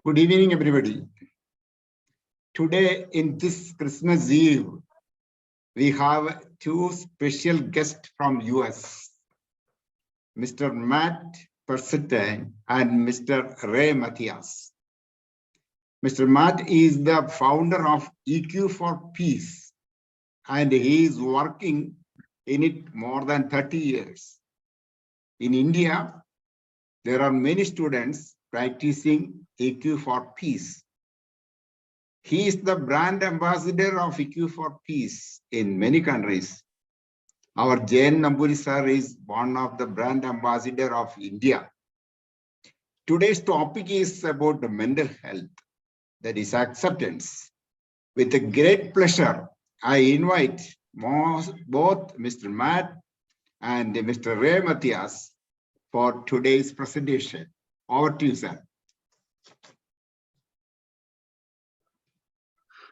Good evening, everybody. Today, in this Christmas Eve, we have two special guests from US, Mr. Matt Perelstein and Mr. Ray Matias. Mr. Matt is the founder of Eq4Peace, and he is working in it more than 30 years. In India, there are many students practicing Eq4Peace. He is the brand ambassador of Eq4Peace in many countries. Our Jain Namburi sir is one of the brand ambassador of India. Today's topic is about the mental health, that is acceptance. With a great pleasure, I invite both Mr. Matt and Mr. Ray Matias for today's presentation. Over to you, sir.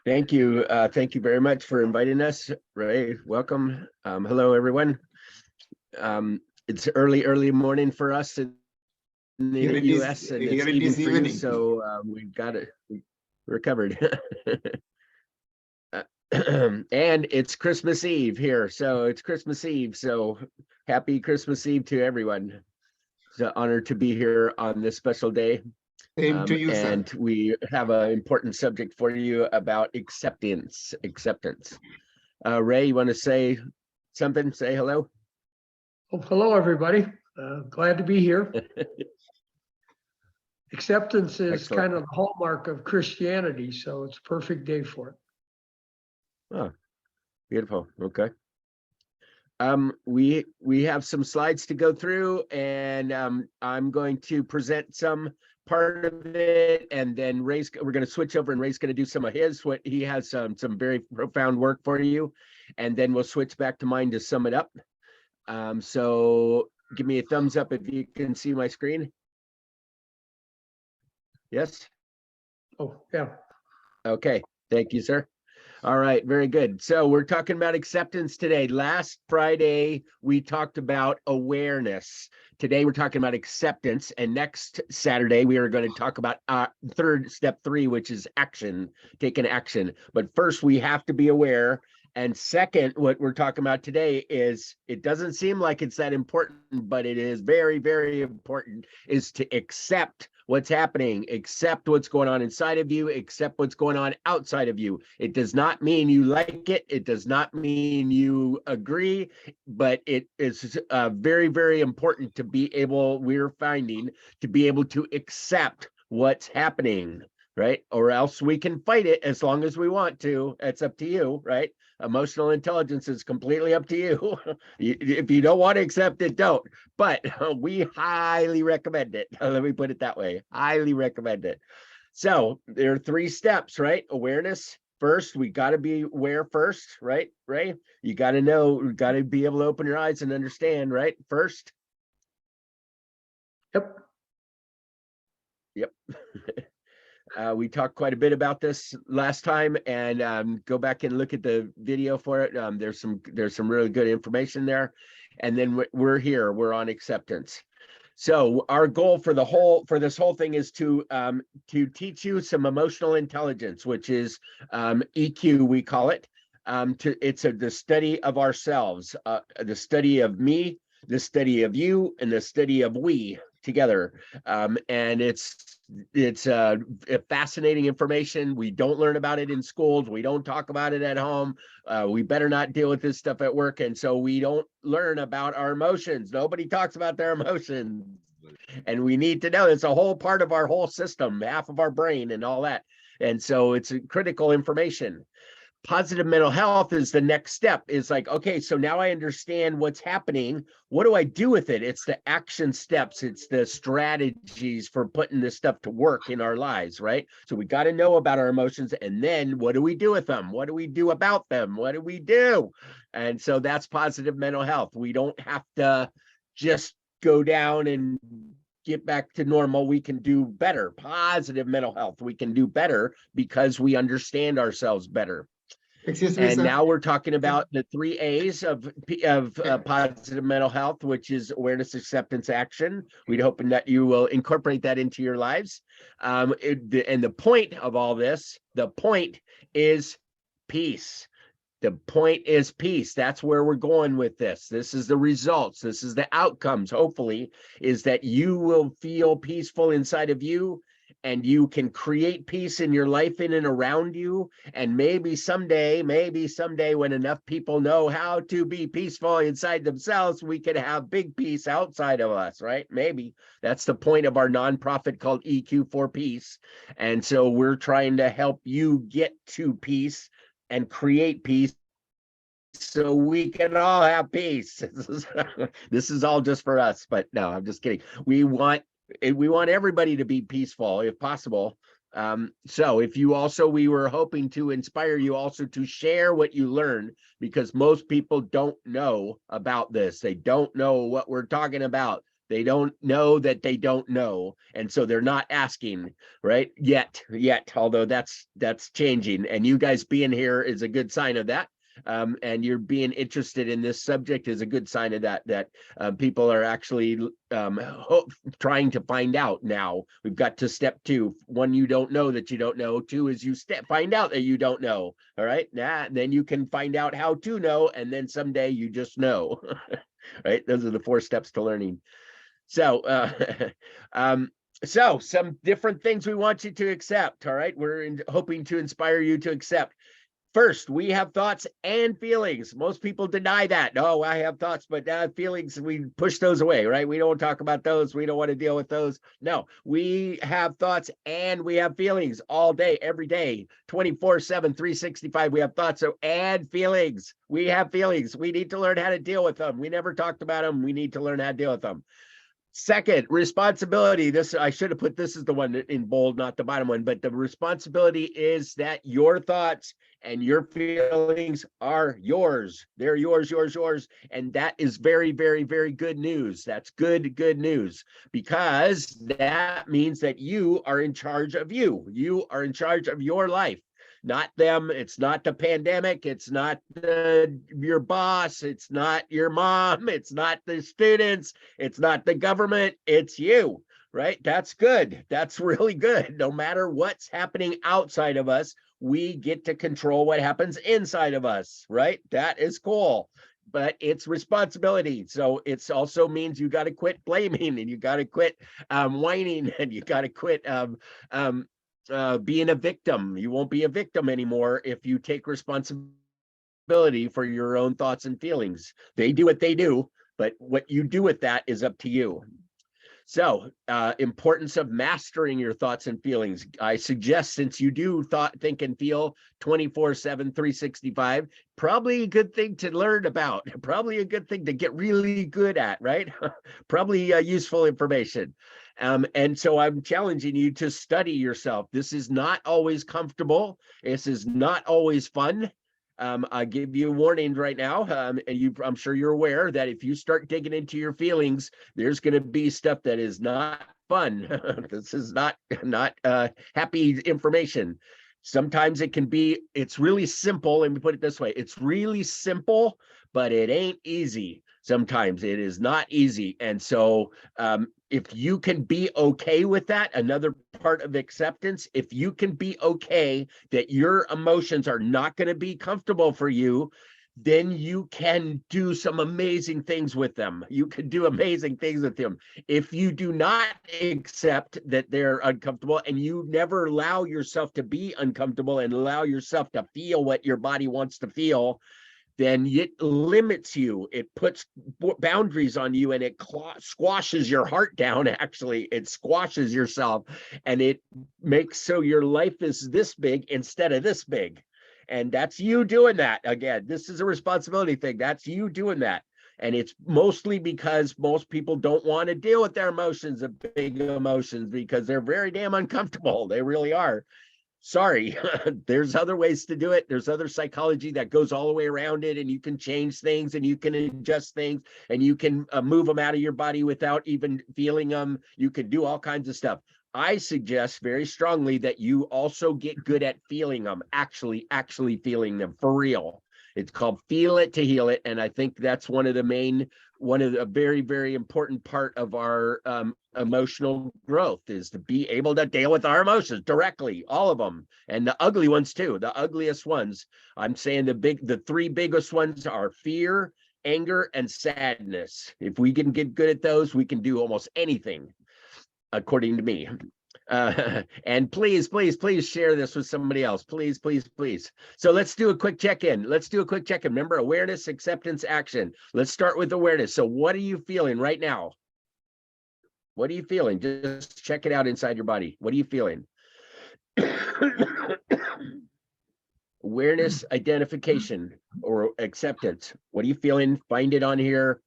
Thank you. Thank you very much for inviting us, Ray. Welcome. Hello, everyone. It's early morning for us in the US, and it's evening for you, so we've got it. We're covered. And it's Christmas Eve here, so it's Christmas Eve. So happy Christmas Eve to everyone. It's an honor to be here on this special day. Same to you, and sir. We have an important subject for you about acceptance. Ray, you want to say something? Say hello. Oh, hello, everybody. Glad to be here. Acceptance is Excellent. kind of the hallmark of Christianity, so it's a perfect day for it. Oh, beautiful. Okay. We have some slides to go through, and I'm going to present some part of it, and then we're going to switch over, and Ray's going to do some of what he has some very profound work for you, and then we'll switch back to mine to sum it up. So give me a thumbs up if you can see my screen. Yes. Oh, yeah. Okay. Thank you, sir. All right, very good. So we're talking about acceptance today. Last Friday, we talked about awareness. Today, we're talking about acceptance. And next Saturday, we are going to talk about step 3, which is action, taking action. But first, we have to be aware. And second, what we're talking about today is, it doesn't seem like it's that important, but it is very, very important, is to accept what's happening, accept what's going on inside of you, accept what's going on outside of you. It does not mean you like it. It does not mean you agree, but it is very, very important to be able, we're finding, to be able to accept what's happening, right? Or else we can fight it as long as we want to. It's up to you, right? Emotional intelligence is completely up to you. If you don't want to accept it, don't. But we highly recommend it. Let me put it that way. Highly recommend it. So there are 3 steps, right? Awareness. First, we got to be aware first, right? Ray, you got to know, you got to be able to open your eyes and understand, right? First. Yep. Yep. We talked quite a bit about this last time, and go back and look at the video for it. There's some really good information there. And then we're here. We're on acceptance. So our goal for this whole thing is to teach you some emotional intelligence, which is EQ, we call it. It's the study of ourselves, the study of me, the study of you, and the study of we together. And it's fascinating information. We don't learn about it in schools. We don't talk about it at home. We better not deal with this stuff at work. And so we don't learn about our emotions. Nobody talks about their emotions. And we need to know it's a whole part of our whole system, half of our brain and all that. And so it's critical information. Positive mental health is the next step. Is like, okay, so now I understand what's happening. What do I do with it? It's the action steps. It's the strategies for putting this stuff to work in our lives, right? So we got to know about our emotions, and then what do we do with them? What do we do about them? What do we do? And so that's positive mental health. We don't have to just go down and get back to normal. We can do better. Positive mental health. We can do better because we understand ourselves better. Excuse me, And sir. now we're talking about the 3 A's of positive mental health, which is awareness, acceptance, action. We'd hoping that you will incorporate that into your lives. And the point of all this, the point is peace. The point is peace. That's where we're going with this. This is the results. This is the outcomes, hopefully, is that you will feel peaceful inside of you, and you can create peace in your life in and around you. And maybe someday when enough people know how to be peaceful inside themselves, we can have big peace outside of us, right? Maybe. That's the point of our nonprofit called EQ4Peace. And so we're trying to help you get to peace and create peace so we can all have peace. This is all just for us, but no, I'm just kidding. We want everybody to be peaceful if possible. So if you also, we were hoping to inspire you also to share what you learn, because most people don't know about this. They don't know what we're talking about. They don't know that they don't know. And so they're not asking, right? Yet, although that's changing. And you guys being here is a good sign of that. And you're being interested in this subject is a good sign of that people are actually trying to find out now. We've got to step 2. 1, you don't know that you don't know. 2 is you find out that you don't know. All right. Then you can find out how to know. And then someday you just know. Right. Those are the 4 steps to learning. So, so some different things we want you to accept. All right. We're hoping to inspire you to accept. First, we have thoughts and feelings. Most people deny that. No, I have thoughts, but feelings, we push those away, right? We don't talk about those. We don't want to deal with those. No, we have thoughts and we have feelings all day, every day, 24/7, 365. We have thoughts and feelings. We have feelings. We need to learn how to deal with them. We never talked about them. We need to learn how to deal with them. Second, responsibility. This, I should have put, this is the one in bold, not the bottom one, but the responsibility is that your thoughts and your feelings are yours. They're yours. And that is very, very, very good news. That's good news, because that means that you are in charge of you. You are in charge of your life. Not them. It's not the pandemic. It's not your boss. It's not your mom. It's not the students. It's not the government. It's you, right? That's good. That's really good. No matter what's happening outside of us, we get to control what happens inside of us, right? That is cool. But it's responsibility. So it's also means you got to quit blaming, and you got to quit whining, and you got to quit being a victim. You won't be a victim anymore if you take responsibility for your own thoughts and feelings. They do what they do, but what you do with that is up to you. So, importance of mastering your thoughts and feelings. I suggest, since you do think and feel 24/7, 365, probably a good thing to learn about, probably a good thing to get really good at, right? Probably useful information. And so I'm challenging you to study yourself. This is not always comfortable. This is not always fun. I give you a warning right now. And I'm sure you're aware that if you start digging into your feelings, there's going to be stuff that is not fun. This is not happy information. Sometimes it can be, it's really simple. Let me put it this way. It's really simple, but it ain't easy. Sometimes it is not easy. And so if you can be okay with that, another part of acceptance, if you can be okay that your emotions are not going to be comfortable for you, then you can do some amazing things with them. You can do amazing things with them. If you do not accept that they're uncomfortable, and you never allow yourself to be uncomfortable and allow yourself to feel what your body wants to feel, then it limits you. It puts boundaries on you, and it squashes your heart down. Actually, it squashes yourself, and it makes so your life is this big instead of this big. And that's you doing that. Again, this is a responsibility thing. That's you doing that. And it's mostly because most people don't want to deal with their emotions, the big emotions, because they're very damn uncomfortable. They really are. Sorry, there's other ways to do it. There's other psychology that goes all the way around it, and you can change things, and you can adjust things, and you can move them out of your body without even feeling them. You can do all kinds of stuff. I suggest very strongly that you also get good at feeling them, actually feeling them for real. It's called feel it to heal it. And I think that's one of the very, very important part of our emotional growth is to be able to deal with our emotions directly, all of them, and the ugly ones too, the ugliest ones. I'm saying the three biggest ones are fear, anger, and sadness. If we can get good at those, we can do almost anything, according to me. And please share this with somebody else. Please. So let's do a quick check-in. Remember, awareness, acceptance, action. Let's start with awareness. So what are you feeling right now? What are you feeling? Just check it out inside your body. What are you feeling? Awareness, identification, or acceptance. What are you feeling? Find it on here.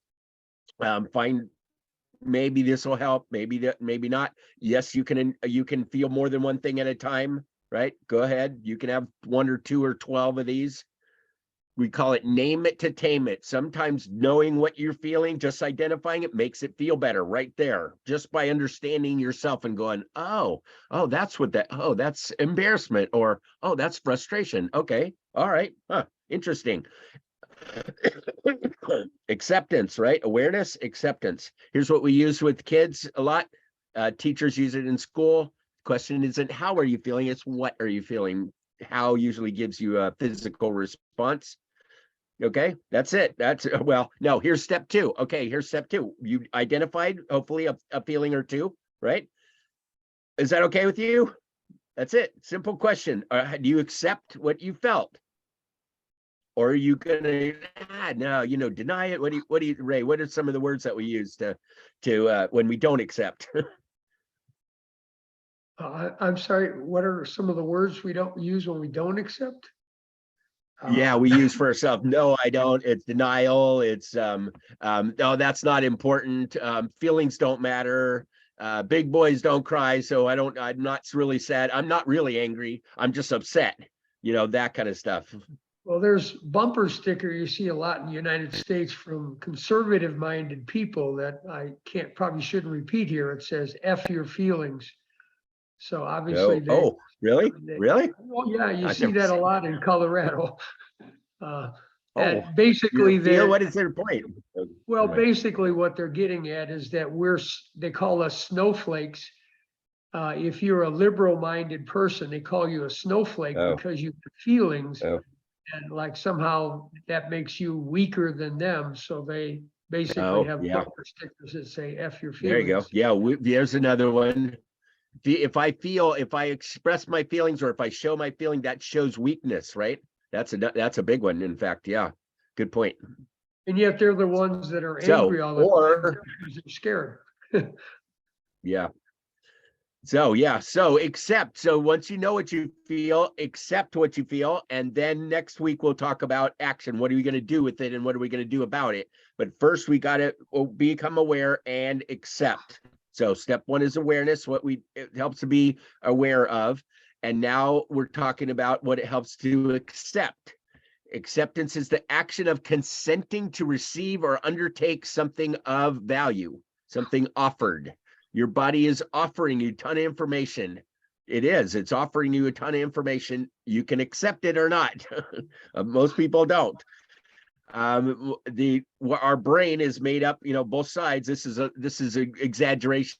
Maybe this will help, maybe not. Yes, you can feel more than one thing at a time, right? Go ahead. You can have 1 or 2 or 12 of these. We call it name it to tame it. Sometimes knowing what you're feeling, just identifying it, makes it feel better right there, just by understanding yourself and going, oh, that's what that's embarrassment, or oh, that's frustration. Okay, all right, interesting. Acceptance, right? Awareness, acceptance. Here's what we use with kids a lot. Teachers use it in school. Question isn't how are you feeling, it's what are you feeling. How usually gives you a physical response. Okay, that's it. Well, no, here's step 2. Okay, here's step 2. You identified hopefully a feeling or two, right? Is that okay with you? That's it. Simple question. Do you accept what you felt? Or are you gonna deny it? What do you, Ray? What are some of the words that we use to when we don't accept? I'm sorry, what are some of the words we don't use when we don't accept? Yeah, we use for ourselves. No, I don't. It's denial. It's no, that's not important. Feelings don't matter. Big boys don't cry, so I'm not really sad. I'm not really angry. I'm just upset. That kind of stuff. Well, there's bumper sticker you see a lot in the United States from conservative-minded people that I probably shouldn't repeat here. It says "F your feelings." So obviously, really? Oh yeah, you I've see never that a seen lot in Colorado. And basically, what is their point? Well, basically, what they're getting at is that they call us snowflakes. If you're a liberal-minded person, they call you a snowflake because you have feelings. And like somehow that makes you weaker than them. So they basically have bumper stickers that say F your feelings. There you go. Yeah, there's another one. If I express my feelings, or if I show my feeling, that shows weakness, right? That's a big one. In fact, yeah, good point. And yet they're the ones that are angry all the time because they're scared. Yeah. So accept. So once you know what you feel, accept what you feel. And then next week we'll talk about action. What are we going to do with it and what are we going to do about it? But first we got to become aware and accept. So step 1 is awareness, it helps to be aware of. And now we're talking about what it helps to accept. Acceptance is the action of consenting to receive or undertake something of value, something offered. Your body is offering you a ton of information. It's offering you a ton of information. You can accept it or not. Most people don't. Our brain is made up, both sides. This is an exaggeration,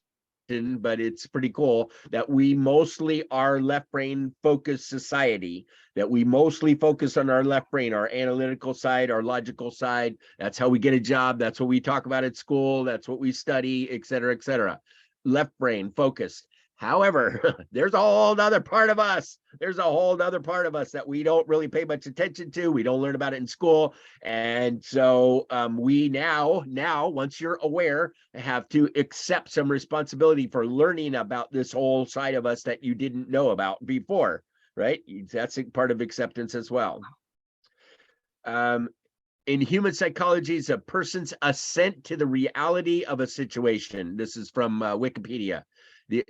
but it's pretty cool that we mostly are left brain focused society, that we mostly focus on our left brain, our analytical side, our logical side. That's how we get a job. That's what we talk about at school. That's what we study, et cetera, et cetera. Left brain focused. However, there's a whole other part of us. That we don't really pay much attention to. We don't learn about it in school. And so we now, once you're aware, have to accept some responsibility for learning about this whole side of us that you didn't know about before, right? That's a part of acceptance as well. In human psychology, it's a person's assent to the reality of a situation. This is from Wikipedia. The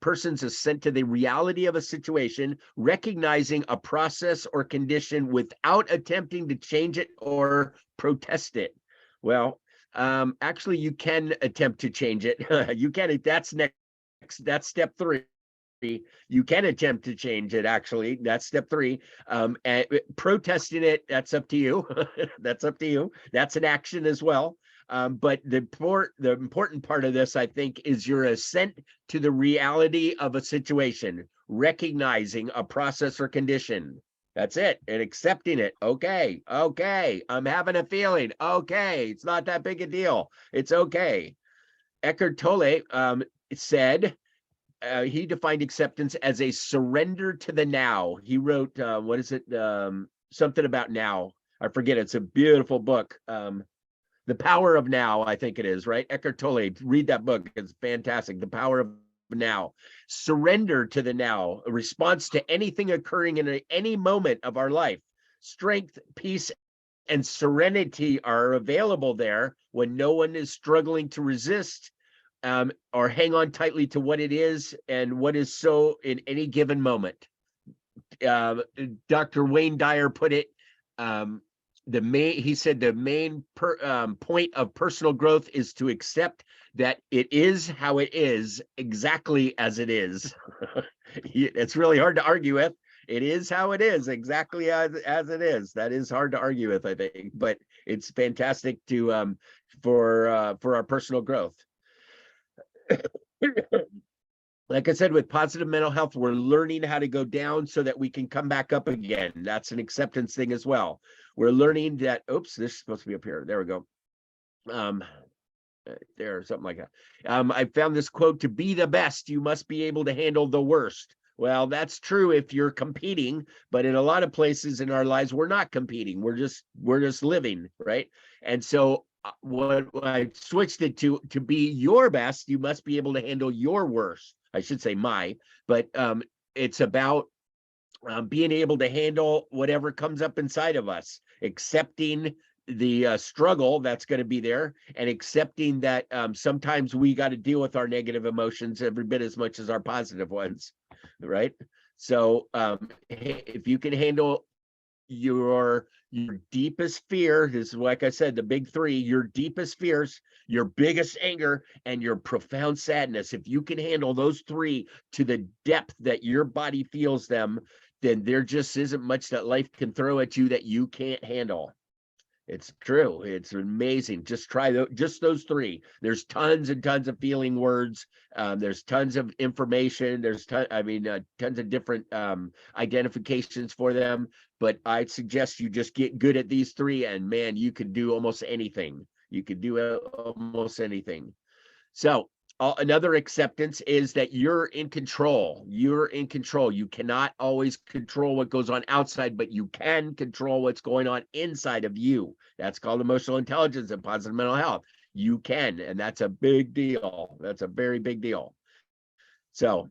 person's assent to the reality of a situation, recognizing a process or condition without attempting to change it or protest it. Well, actually, you can attempt to change it. You can. That's next That's step 3. You can attempt to change it, actually. That's step 3. And protesting it, that's up to you. That's up to you. That's an action as well. But the important part of this, I think, is your assent to the reality of a situation, recognizing a process or condition. That's it. And accepting it. Okay, I'm having a feeling. Okay, it's not that big a deal. It's okay. Eckhart Tolle said, he defined acceptance as a surrender to the now. He wrote, what is it? Something about now. I forget. It's a beautiful book. The Power of Now, I think it is, right? Eckhart Tolle, read that book. It's fantastic. The Power of Now. Surrender to the now, a response to anything occurring in any moment of our life. Strength, peace, and serenity are available there when no one is struggling to resist or hang on tightly to what it is and what is so in any given moment. Dr. Wayne Dyer put it, he said the main point of personal growth is to accept that it is how it is, exactly as it is. It's really hard to argue with. It is how it is, exactly as it is. That is hard to argue with, I think, but it's fantastic to for our personal growth. Like I said, with positive mental health, we're learning how to go down so that we can come back up again. That's an acceptance thing as well. We're learning that, oops, this is supposed to be up here. There we go. There, something like that. I found this quote: to be the best, you must be able to handle the worst. Well, that's true if you're competing, but in a lot of places in our lives, we're not competing. We're just living, right? And so what I switched it to be your best, you must be able to handle your worst. I should say but it's about being able to handle whatever comes up inside of us, accepting the struggle that's going to be there, and accepting that sometimes we got to deal with our negative emotions every bit as much as our positive ones, right? So if you can handle your deepest fear, this is like I said, the big 3, your deepest fears, your biggest anger, and your profound sadness, if you can handle those 3 to the depth that your body feels them, then there just isn't much that life can throw at you that you can't handle. It's true. It's amazing. Just try just those 3. There's tons and tons of feeling words. There's tons of information. There's tons of different identifications for them. But I suggest you just get good at these 3, and man, you can do almost anything. You can do almost anything. So another acceptance is that you're in control. You're in control. You cannot always control what goes on outside, but you can control what's going on inside of you. That's called emotional intelligence and positive mental health. You can, and that's a big deal. That's a very big deal. So,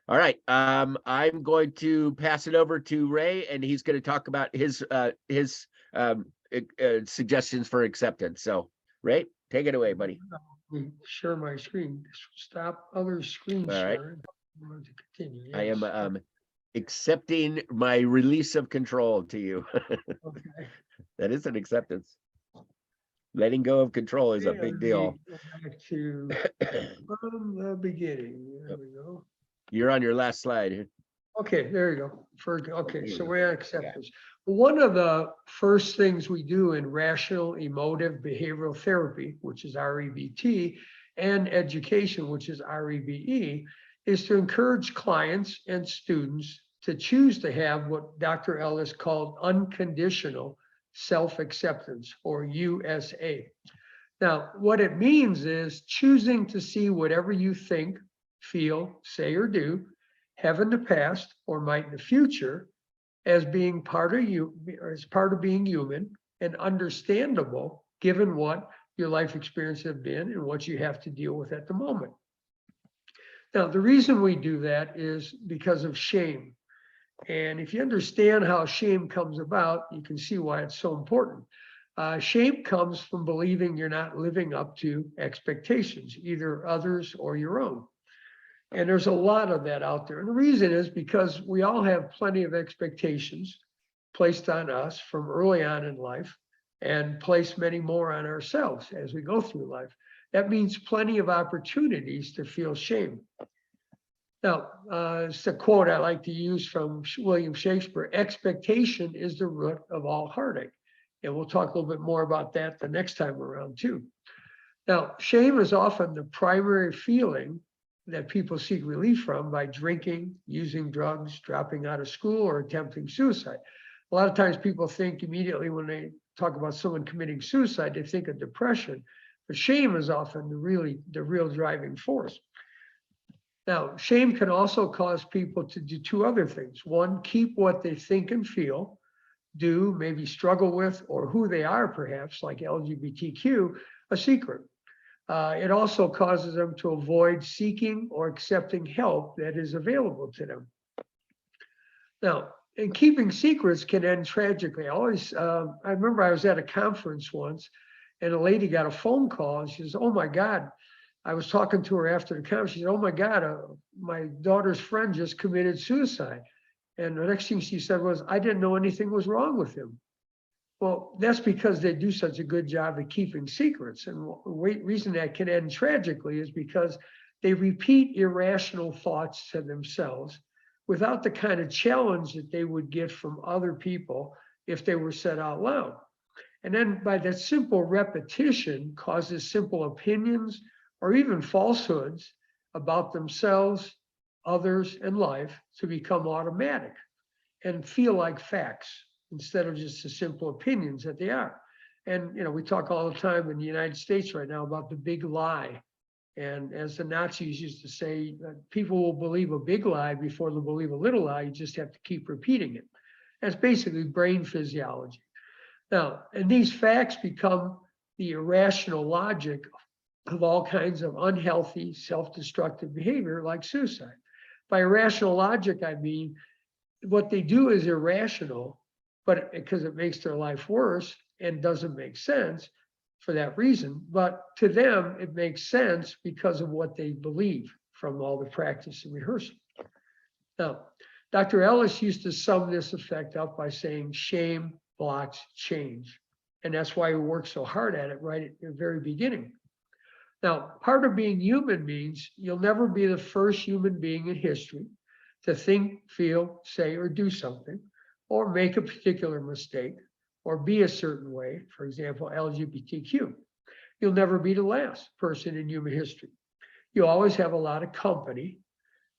all right, I'm going to pass it over to Ray, and he's going to talk about his suggestions for acceptance. So, Ray, take it away, buddy. Share my screen. Stop other screen sharing. I want to continue. Yes. I am accepting my release of control to you. Okay. That is an acceptance. Letting go of control is a big deal. Go back to from the beginning. There we go. You're on your last slide. Okay, there you go. Okay, so we're at acceptance. One of the first things we do in rational emotive behavioral therapy, which is REBT, and education, which is REBE, is to encourage clients and students to choose to have what Dr. Ellis called unconditional self-acceptance, or USA. Now, what it means is choosing to see whatever you think, feel, say, or do have in the past or might in the future as being part of you, or as part of being human and understandable given what your life experience have been and what you have to deal with at the moment. Now, the reason we do that is because of shame. And if you understand how shame comes about, you can see why it's so important. Shame comes from believing you're not living up to expectations, either others or your own. And there's a lot of that out there. And the reason is because we all have plenty of expectations placed on us from early on in life, and place many more on ourselves as we go through life. That means plenty of opportunities to feel shame. Now, it's a quote I like to use from William Shakespeare: expectation is the root of all heartache. And we'll talk a little bit more about that the next time around too. Now, shame is often the primary feeling that people seek relief from by drinking, using drugs, dropping out of school, or attempting suicide. A lot of times people think immediately when they talk about someone committing suicide, they think of depression, but shame is often the real driving force. Now, shame can also cause people to do two other things. One, keep what they think and feel, do, maybe struggle with, or who they are perhaps, like LGBTQ, a secret. It also causes them to avoid seeking or accepting help that is available to them. Now, and keeping secrets can end tragically. I remember I was at a conference once and a lady got a phone call and she says, "Oh my God." I was talking to her after the conference. She said, "Oh my God, my daughter's friend just committed suicide." And the next thing she said was, "I didn't know anything was wrong with him." Well, that's because they do such a good job at keeping secrets. And the reason that can end tragically is because they repeat irrational thoughts to themselves without the kind of challenge that they would get from other people if they were said out loud. And then by that simple repetition causes simple opinions or even falsehoods about themselves, others, and life to become automatic and feel like facts instead of just the simple opinions that they are. And, you know, we talk all the time in the United States right now about the big lie. And as the Nazis used to say, people will believe a big lie before they'll believe a little lie. You just have to keep repeating it. That's basically brain physiology. Now, and these facts become the irrational logic of all kinds of unhealthy, self-destructive behavior like suicide. By irrational logic, I mean, what they do is irrational, but because it makes their life worse and doesn't make sense for that reason. But to them, it makes sense because of what they believe from all the practice and rehearsal. Now, Dr. Ellis used to sum this effect up by saying shame blocks change. And that's why we work so hard at it right at the very beginning. Now, part of being human means you'll never be the first human being in history to think, feel, say, or do something, or make a particular mistake, or be a certain way, for example, LGBTQ. You'll never be the last person in human history. You always have a lot of company.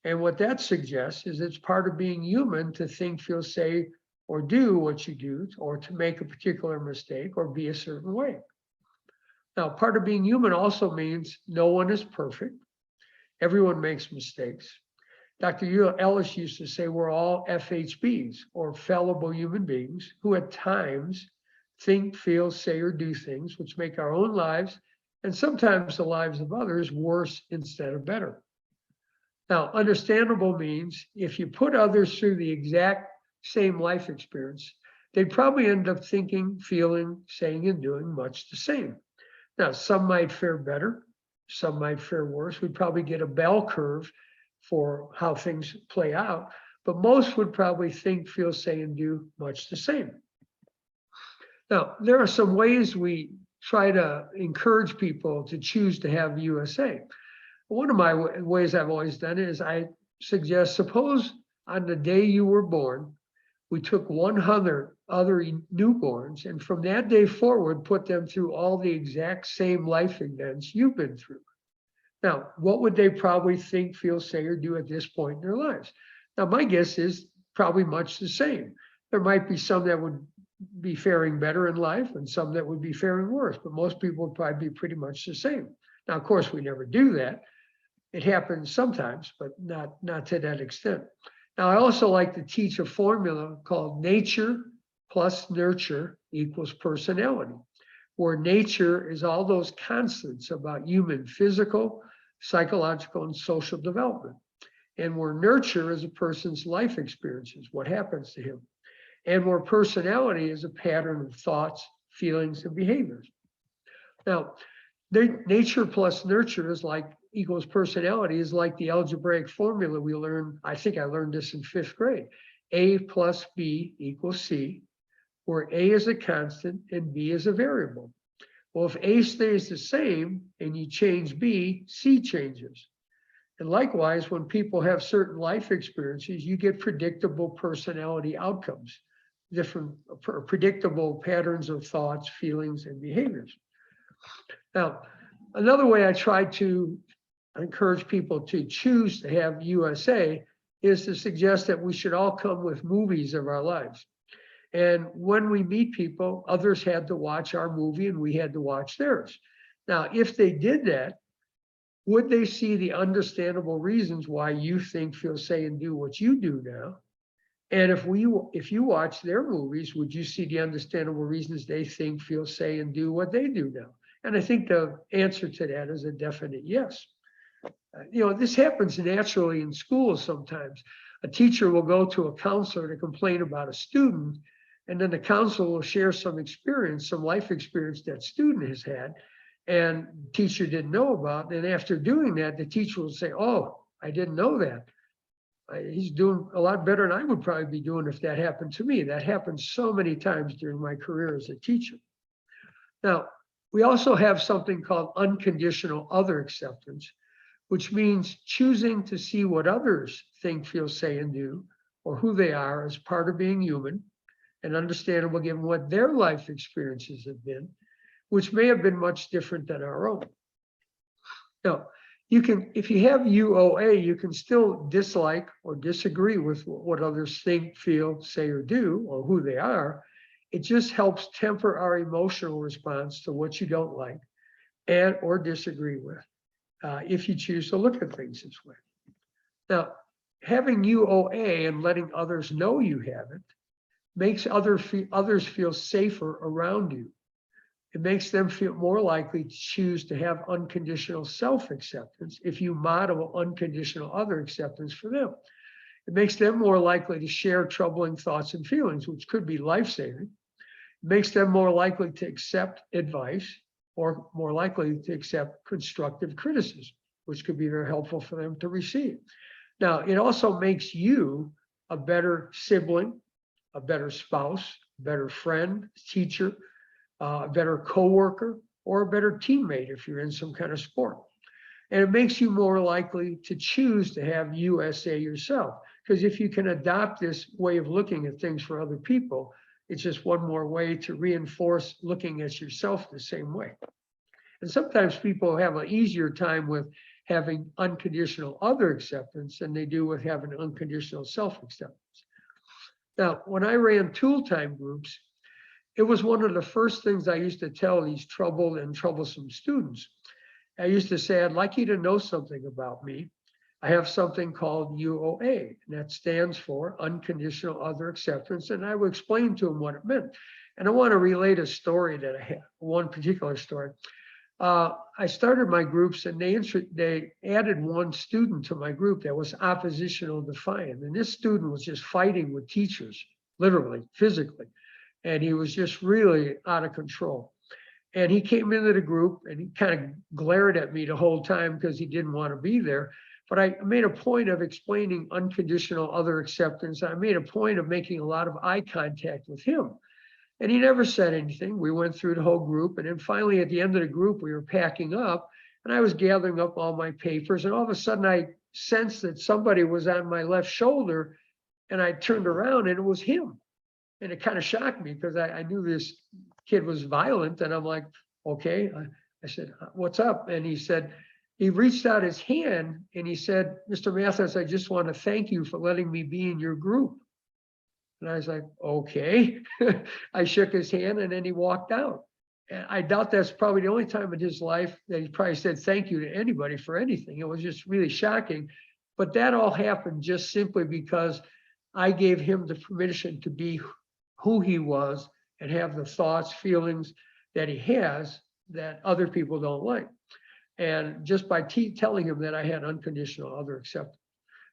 And what that suggests is it's part of being human to think, feel, say, or do what you do, or to make a particular mistake, or be a certain way. Now, part of being human also means no one is perfect. Everyone makes mistakes. Dr. Ellis used to say we're all FHBs, or fallible human beings, who at times think, feel, say, or do things which make our own lives, and sometimes the lives of others, worse instead of better. Now, understandable means if you put others through the exact same life experience, they'd probably end up thinking, feeling, saying, and doing much the same. Now, some might fare better, some might fare worse. We'd probably get a bell curve for how things play out, but most would probably think, feel, say, and do much the same. Now, there are some ways we try to encourage people to choose to have USA. One of my ways I've always done it is I suggest, suppose on the day you were born, we took 100 other newborns, and from that day forward, put them through all the exact same life events you've been through. Now, what would they probably think, feel, say, or do at this point in their lives? Now, my guess is probably much the same. There might be some that would be faring better in life and some that would be faring worse, but most people would probably be pretty much the same. Now, of course, we never do that. It happens sometimes, but not to that extent. Now, I also like to teach a formula called nature plus nurture equals personality, where nature is all those constants about human physical, psychological, and social development, and where nurture is a person's life experiences, what happens to him, and where personality is a pattern of thoughts, feelings, and behaviors. Now, nature plus nurture is like equals personality is like the algebraic formula we learned. I think I learned this in 5th grade. A plus B equals C, where A is a constant and B is a variable. Well, if A stays the same and you change B, C changes. And likewise, when people have certain life experiences, you get predictable personality outcomes, different predictable patterns of thoughts, feelings, and behaviors. Now, another way I try to encourage people to choose to have USA is to suggest that we should all come with movies of our lives. And when we meet people, others had to watch our movie and we had to watch theirs. Now, if they did that, would they see the understandable reasons why you think, feel, say, and do what you do now? And if you watch their movies, would you see the understandable reasons they think, feel, say, and do what they do now? And I think the answer to that is a definite yes. This happens naturally in schools sometimes. A teacher will go to a counselor to complain about a student, and then the counselor will share some experience, some life experience that student has had, and the teacher didn't know about. And after doing that, the teacher will say, oh, I didn't know that. He's doing a lot better than I would probably be doing if that happened to me. That happened so many times during my career as a teacher. Now, we also have something called unconditional other acceptance, which means choosing to see what others think, feel, say, and do, or who they are as part of being human and understandable given what their life experiences have been, which may have been much different than our own. Now, if you have UOA, you can still dislike or disagree with what others think, feel, say, or do, or who they are. It just helps temper our emotional response to what you don't like and or disagree with, if you choose to look at things this way. Now, having UOA and letting others know you have it makes others feel safer around you. It makes them feel more likely to choose to have unconditional self-acceptance if you model unconditional other acceptance for them. It makes them more likely to share troubling thoughts and feelings, which could be life-saving. It makes them more likely to accept advice or more likely to accept constructive criticism, which could be very helpful for them to receive. Now, it also makes you a better sibling, a better spouse, a better friend, teacher, a better coworker, or a better teammate if you're in some kind of sport. And it makes you more likely to choose to have USA yourself. Because if you can adopt this way of looking at things for other people, it's just one more way to reinforce looking at yourself the same way. And sometimes people have an easier time with having unconditional other acceptance than they do with having unconditional self-acceptance. Now, when I ran tool time groups, it was one of the first things I used to tell these troubled and troublesome students. I used to say, I'd like you to know something about me. I have something called UOA, and that stands for unconditional other acceptance. And I would explain to them what it meant. And I want to relate a story that I had, one particular story. I started my groups and they added one student to my group that was oppositional defiant. And this student was just fighting with teachers, literally, physically. And he was just really out of control. And he came into the group and he kind of glared at me the whole time because he didn't want to be there. But I made a point of explaining unconditional other acceptance. I made a point of making a lot of eye contact with him. And he never said anything. We went through the whole group. And then finally, at the end of the group, we were packing up. And I was gathering up all my papers. And all of a sudden, I sensed that somebody was on my left shoulder. And I turned around and it was him. And it kind of shocked me because I knew this kid was violent. And I'm like, okay. I said, what's up? And he said, he reached out his hand and he said, Mr. Mathis, I just want to thank you for letting me be in your group. And I was like, okay. I shook his hand and then he walked out. And I doubt that's probably the only time in his life that he probably said thank you to anybody for anything. It was just really shocking. But that all happened just simply because I gave him the permission to be who he was and have the thoughts, feelings that he has that other people don't like. And just by telling him that I had unconditional other acceptance.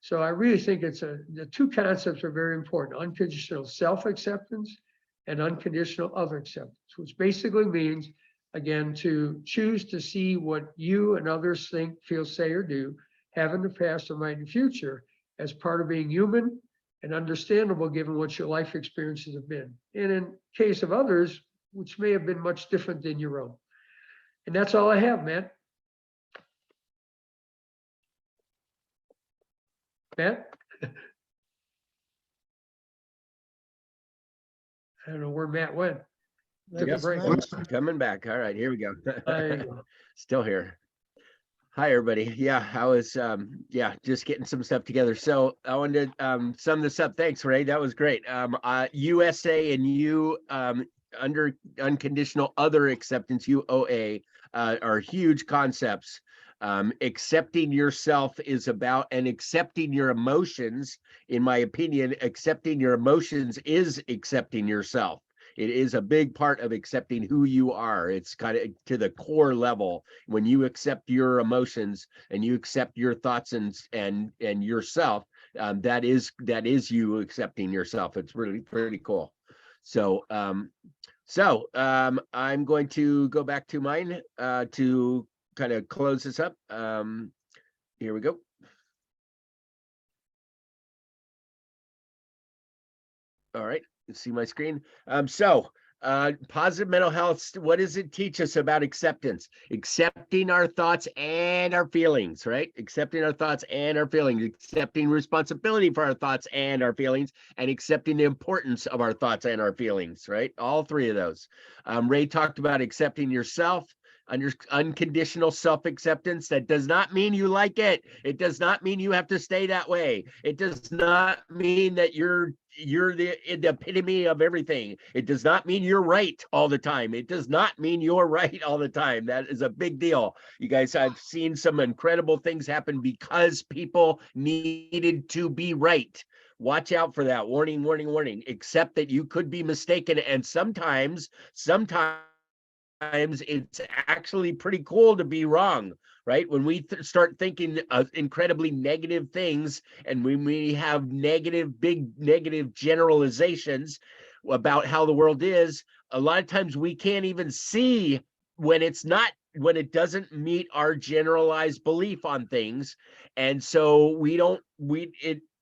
So I really think the two concepts are very important: unconditional self-acceptance and unconditional other acceptance, which basically means, again, to choose to see what you and others think, feel, say, or do, have in the past or might in the future, as part of being human and understandable given what your life experiences have been. And in case of others, which may have been much different than your own. And that's all I have, man. Matt? I don't know where Matt went. Took a Yep. break. Coming back. All right, here we go. There you go. Still here. Hi, everybody. Yeah, I was just getting some stuff together. So I wanted to sum this up. Thanks, Ray. That was great. USA and U under unconditional other acceptance, UOA, are huge concepts. Accepting yourself is about, and accepting your emotions, in my opinion, accepting your emotions is accepting yourself. It is a big part of accepting who you are. It's kind of to the core level. When you accept your emotions and you accept your thoughts and yourself, that is you accepting yourself. It's really pretty cool. So I'm going to go back to mine to kind of close this up. Here we go. All right, you see my screen. Positive mental health, what does it teach us about acceptance? Accepting our thoughts and our feelings, right? Accepting our thoughts and our feelings, accepting responsibility for our thoughts and our feelings, and accepting the importance of our thoughts and our feelings, right? All three of those. Ray talked about accepting yourself, unconditional self-acceptance. That does not mean you like it. It does not mean you have to stay that way. It does not mean that you're the epitome of everything. It does not mean you're right all the time. It does not mean you're right all the time. That is a big deal. You guys, I've seen some incredible things happen because people needed to be right. Watch out for that. Warning, warning, warning. Accept that you could be mistaken, and sometimes it's actually pretty cool to be wrong, right? When we start thinking of incredibly negative things, and when we have big negative generalizations about how the world is, a lot of times we can't even see when it doesn't meet our generalized belief on things. And so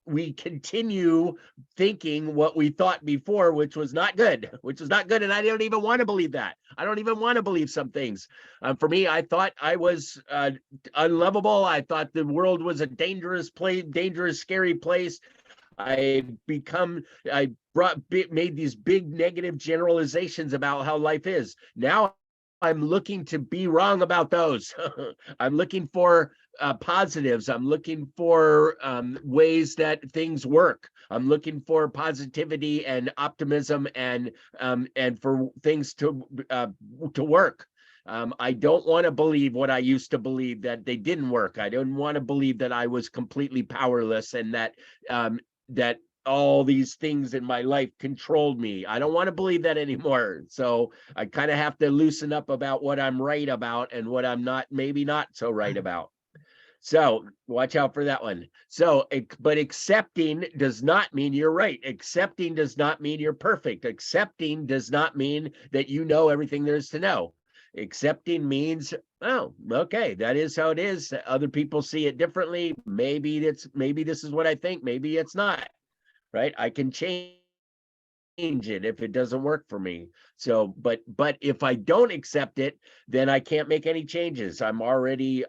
we continue thinking what we thought before, which was not good. And I don't even want to believe that. I don't even want to believe some things. For me, I thought I was unlovable. I thought the world was a dangerous place, scary place. Made these big negative generalizations about how life is. Now I'm looking to be wrong about those. I'm looking for positives. I'm looking for ways that things work. I'm looking for positivity and optimism and for things to work. I don't want to believe what I used to believe, that they didn't work. I don't want to believe that I was completely powerless and that that all these things in my life controlled me. I don't want to believe that anymore. So I kind of have to loosen up about what I'm right about and what I'm maybe not so right about. So watch out for that one. So, but accepting does not mean you're right. Accepting does not mean you're perfect. Accepting does not mean that you know everything there is to know. Accepting means, oh, okay, that is how it is. Other people see it differently. Maybe this is what I think. Maybe it's not, right? I can change it if it doesn't work for me. So, but if I don't accept it, then I can't make any changes. I'm already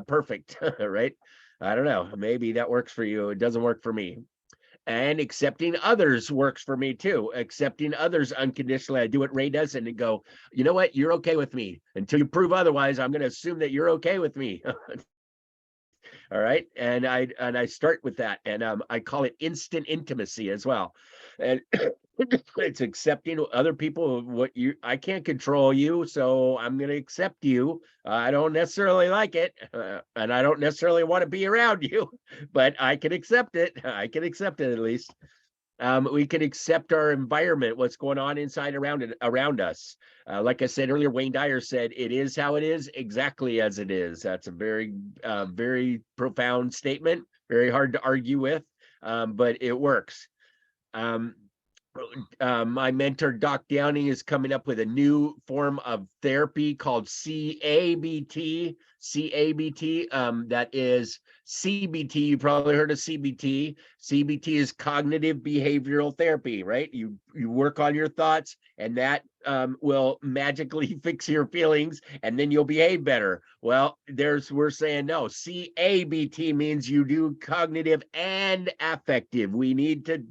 perfect, right? I don't know. Maybe that works for you. It doesn't work for me. And accepting others works for me too. Accepting others unconditionally. I do what Ray does and go, you know what? You're okay with me. Until you prove otherwise, I'm going to assume that you're okay with me. All right. And I start with that. And I call it instant intimacy as well. And it's accepting other people. I can't control you, so I'm going to accept you. I don't necessarily like it, and I don't necessarily want to be around you, but I can accept it. I can accept it at least. We can accept our environment, what's going on inside around us. Like I said earlier, Wayne Dyer said, "It is how it is, exactly as it is." That's a very, very profound statement. Very hard to argue with, but it works. My mentor, Doc Downing, is coming up with a new form of therapy called CABT. That is CBT. You probably heard of CBT. CBT is cognitive behavioral therapy, right? You work on your thoughts, and that will magically fix your feelings, and then you'll behave better. Well, we're saying no. CABT means you do cognitive and affective. We need to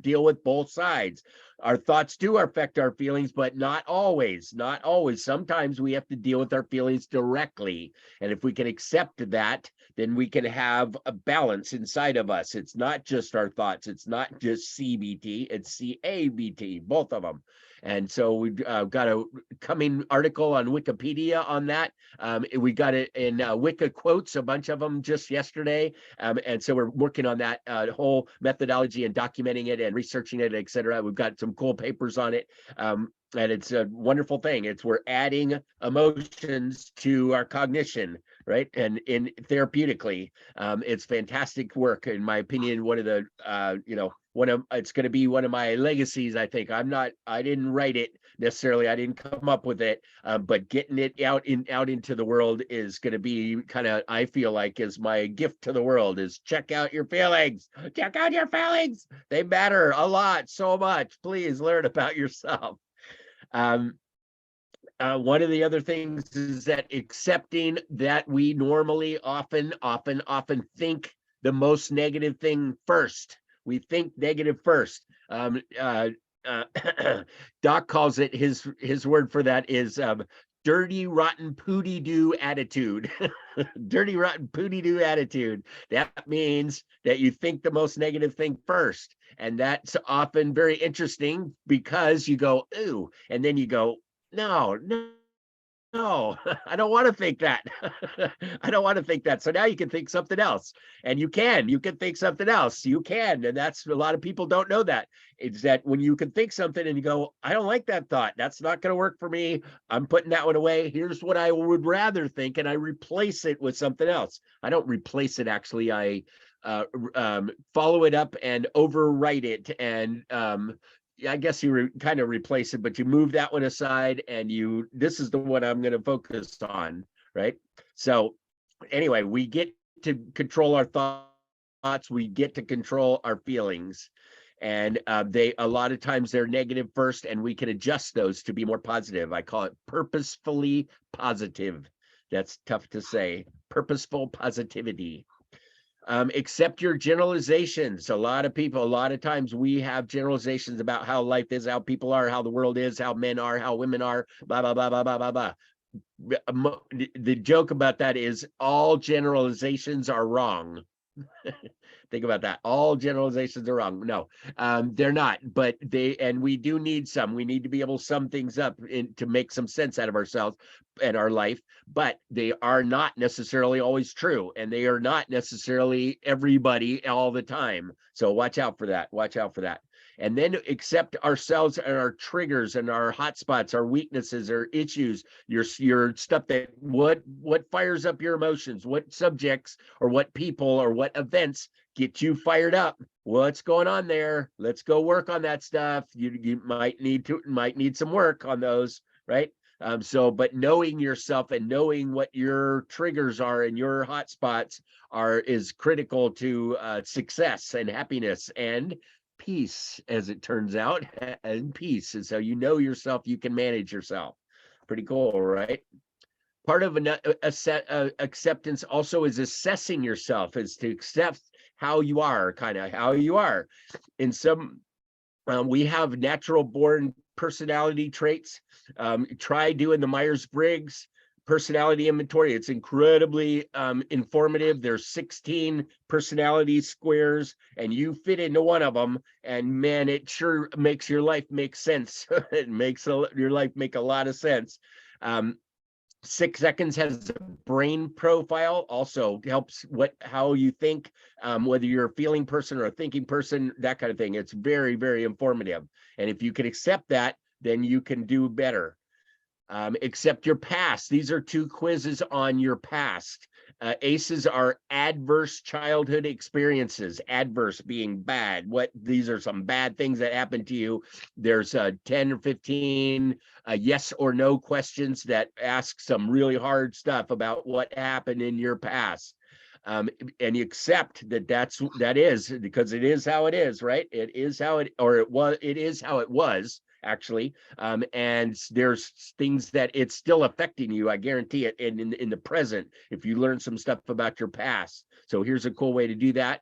deal with both sides. Our thoughts do affect our feelings, but not always. Not always. Sometimes we have to deal with our feelings directly. And if we can accept that, then we can have a balance inside of us. It's not just our thoughts. It's not just CBT. It's CABT, both of them. And so we've got a coming article on Wikipedia on that. We got it in Wiki quotes, a bunch of them just yesterday. And so we're working on that whole methodology and documenting it and researching it, et cetera. We've got some cool papers on it. And it's a wonderful thing. We're adding emotions to our cognition, right? And in therapeutically, it's fantastic work, in my opinion. One of the, it's going to be one of my legacies. I think I didn't write it necessarily. I didn't come up with it, but getting it out into the world is going to be kind of, I feel like, is my gift to the world, is check out your feelings. Check out your feelings. They matter a lot, so much. Please learn about yourself. One of the other things is that accepting that we normally often think the most negative thing first. We think negative first. Doc calls it, his word for that is dirty, rotten, pooty-doo attitude. Dirty, rotten, pooty-doo attitude. That means that you think the most negative thing first. And that's often very interesting, because you go, ooh, and then you go, no, I don't want to think that. I don't want to think that. So now you can think something else, and you can think something else. You can. And that's, a lot of people don't know that. It's that when you can think something and you go, I don't like that thought. That's not going to work for me. I'm putting that one away. Here's what I would rather think. And I replace it with something else. I don't replace it. Actually, I follow it up and overwrite it. And, I guess you kind of replace it, but you move that one aside, and this is the one I'm going to focus on, right? So anyway, we get to control our thoughts. We get to control our feelings, and a lot of times they're negative first, and we can adjust those to be more positive. I call it purposefully positive. That's tough to say. Purposeful positivity. Accept your generalizations. A lot of times we have generalizations about how life is, how people are, how the world is, how men are, how women are, blah, blah, blah, blah, blah, blah, blah. The joke about that is all generalizations are wrong. Think about that. All generalizations are wrong. No, they're not, but we do need some. We need to be able to sum things up to make some sense out of ourselves and our life, but they are not necessarily always true, and they are not necessarily everybody all the time. So watch out for that. Watch out for that. And then accept ourselves and our triggers and our hot spots, our weaknesses, our issues, your stuff that what fires up your emotions, what subjects or what people or what events get you fired up. What's going on there? Let's go work on that stuff. You might need some work on those, right? But knowing yourself and knowing what your triggers are and your hot spots is critical to success and happiness and peace, as it turns out, and peace. And so you know yourself, you can manage yourself. Pretty cool, right? Part of acceptance also is assessing yourself, is to accept how you are, kind of how you are. In some, we have natural born personality traits. Try doing the Myers-Briggs personality inventory. It's incredibly informative. There's 16 personality squares, and you fit into one of them, and man, it sure makes your life make sense. It makes your life make a lot of sense. 6 Seconds has a brain profile, also helps how you think, whether you're a feeling person or a thinking person, that kind of thing. It's very, very informative. And if you can accept that, then you can do better. Accept your past. These are 2 quizzes on your past. ACEs are adverse childhood experiences. Adverse being bad. These are some bad things that happened to you. There's 10 or 15 yes or no questions that ask some really hard stuff about what happened in your past. And you accept that is because it is how it is, right? It is how it is how it was actually. And there's things that it's still affecting you. I guarantee it. And in the present, if you learn some stuff about your past. So here's a cool way to do that.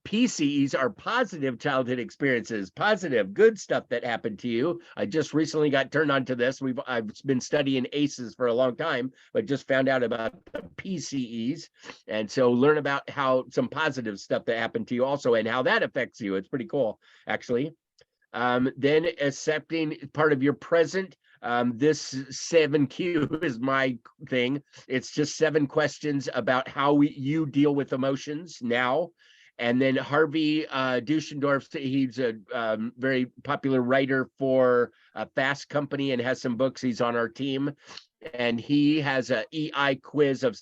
PCEs are positive childhood experiences, positive, good stuff that happened to you. I just recently got turned on to this. I've been studying ACEs for a long time, but just found out about the PCEs. And so learn about how some positive stuff that happened to you also and how that affects you. It's pretty cool, actually. Then accepting part of your present. This 7Q is my thing. It's just 7 questions about how you deal with emotions now. And then Harvey Duschendorf, he's a very popular writer for Fast Company and has some books. He's on our team. And he has an EI quiz of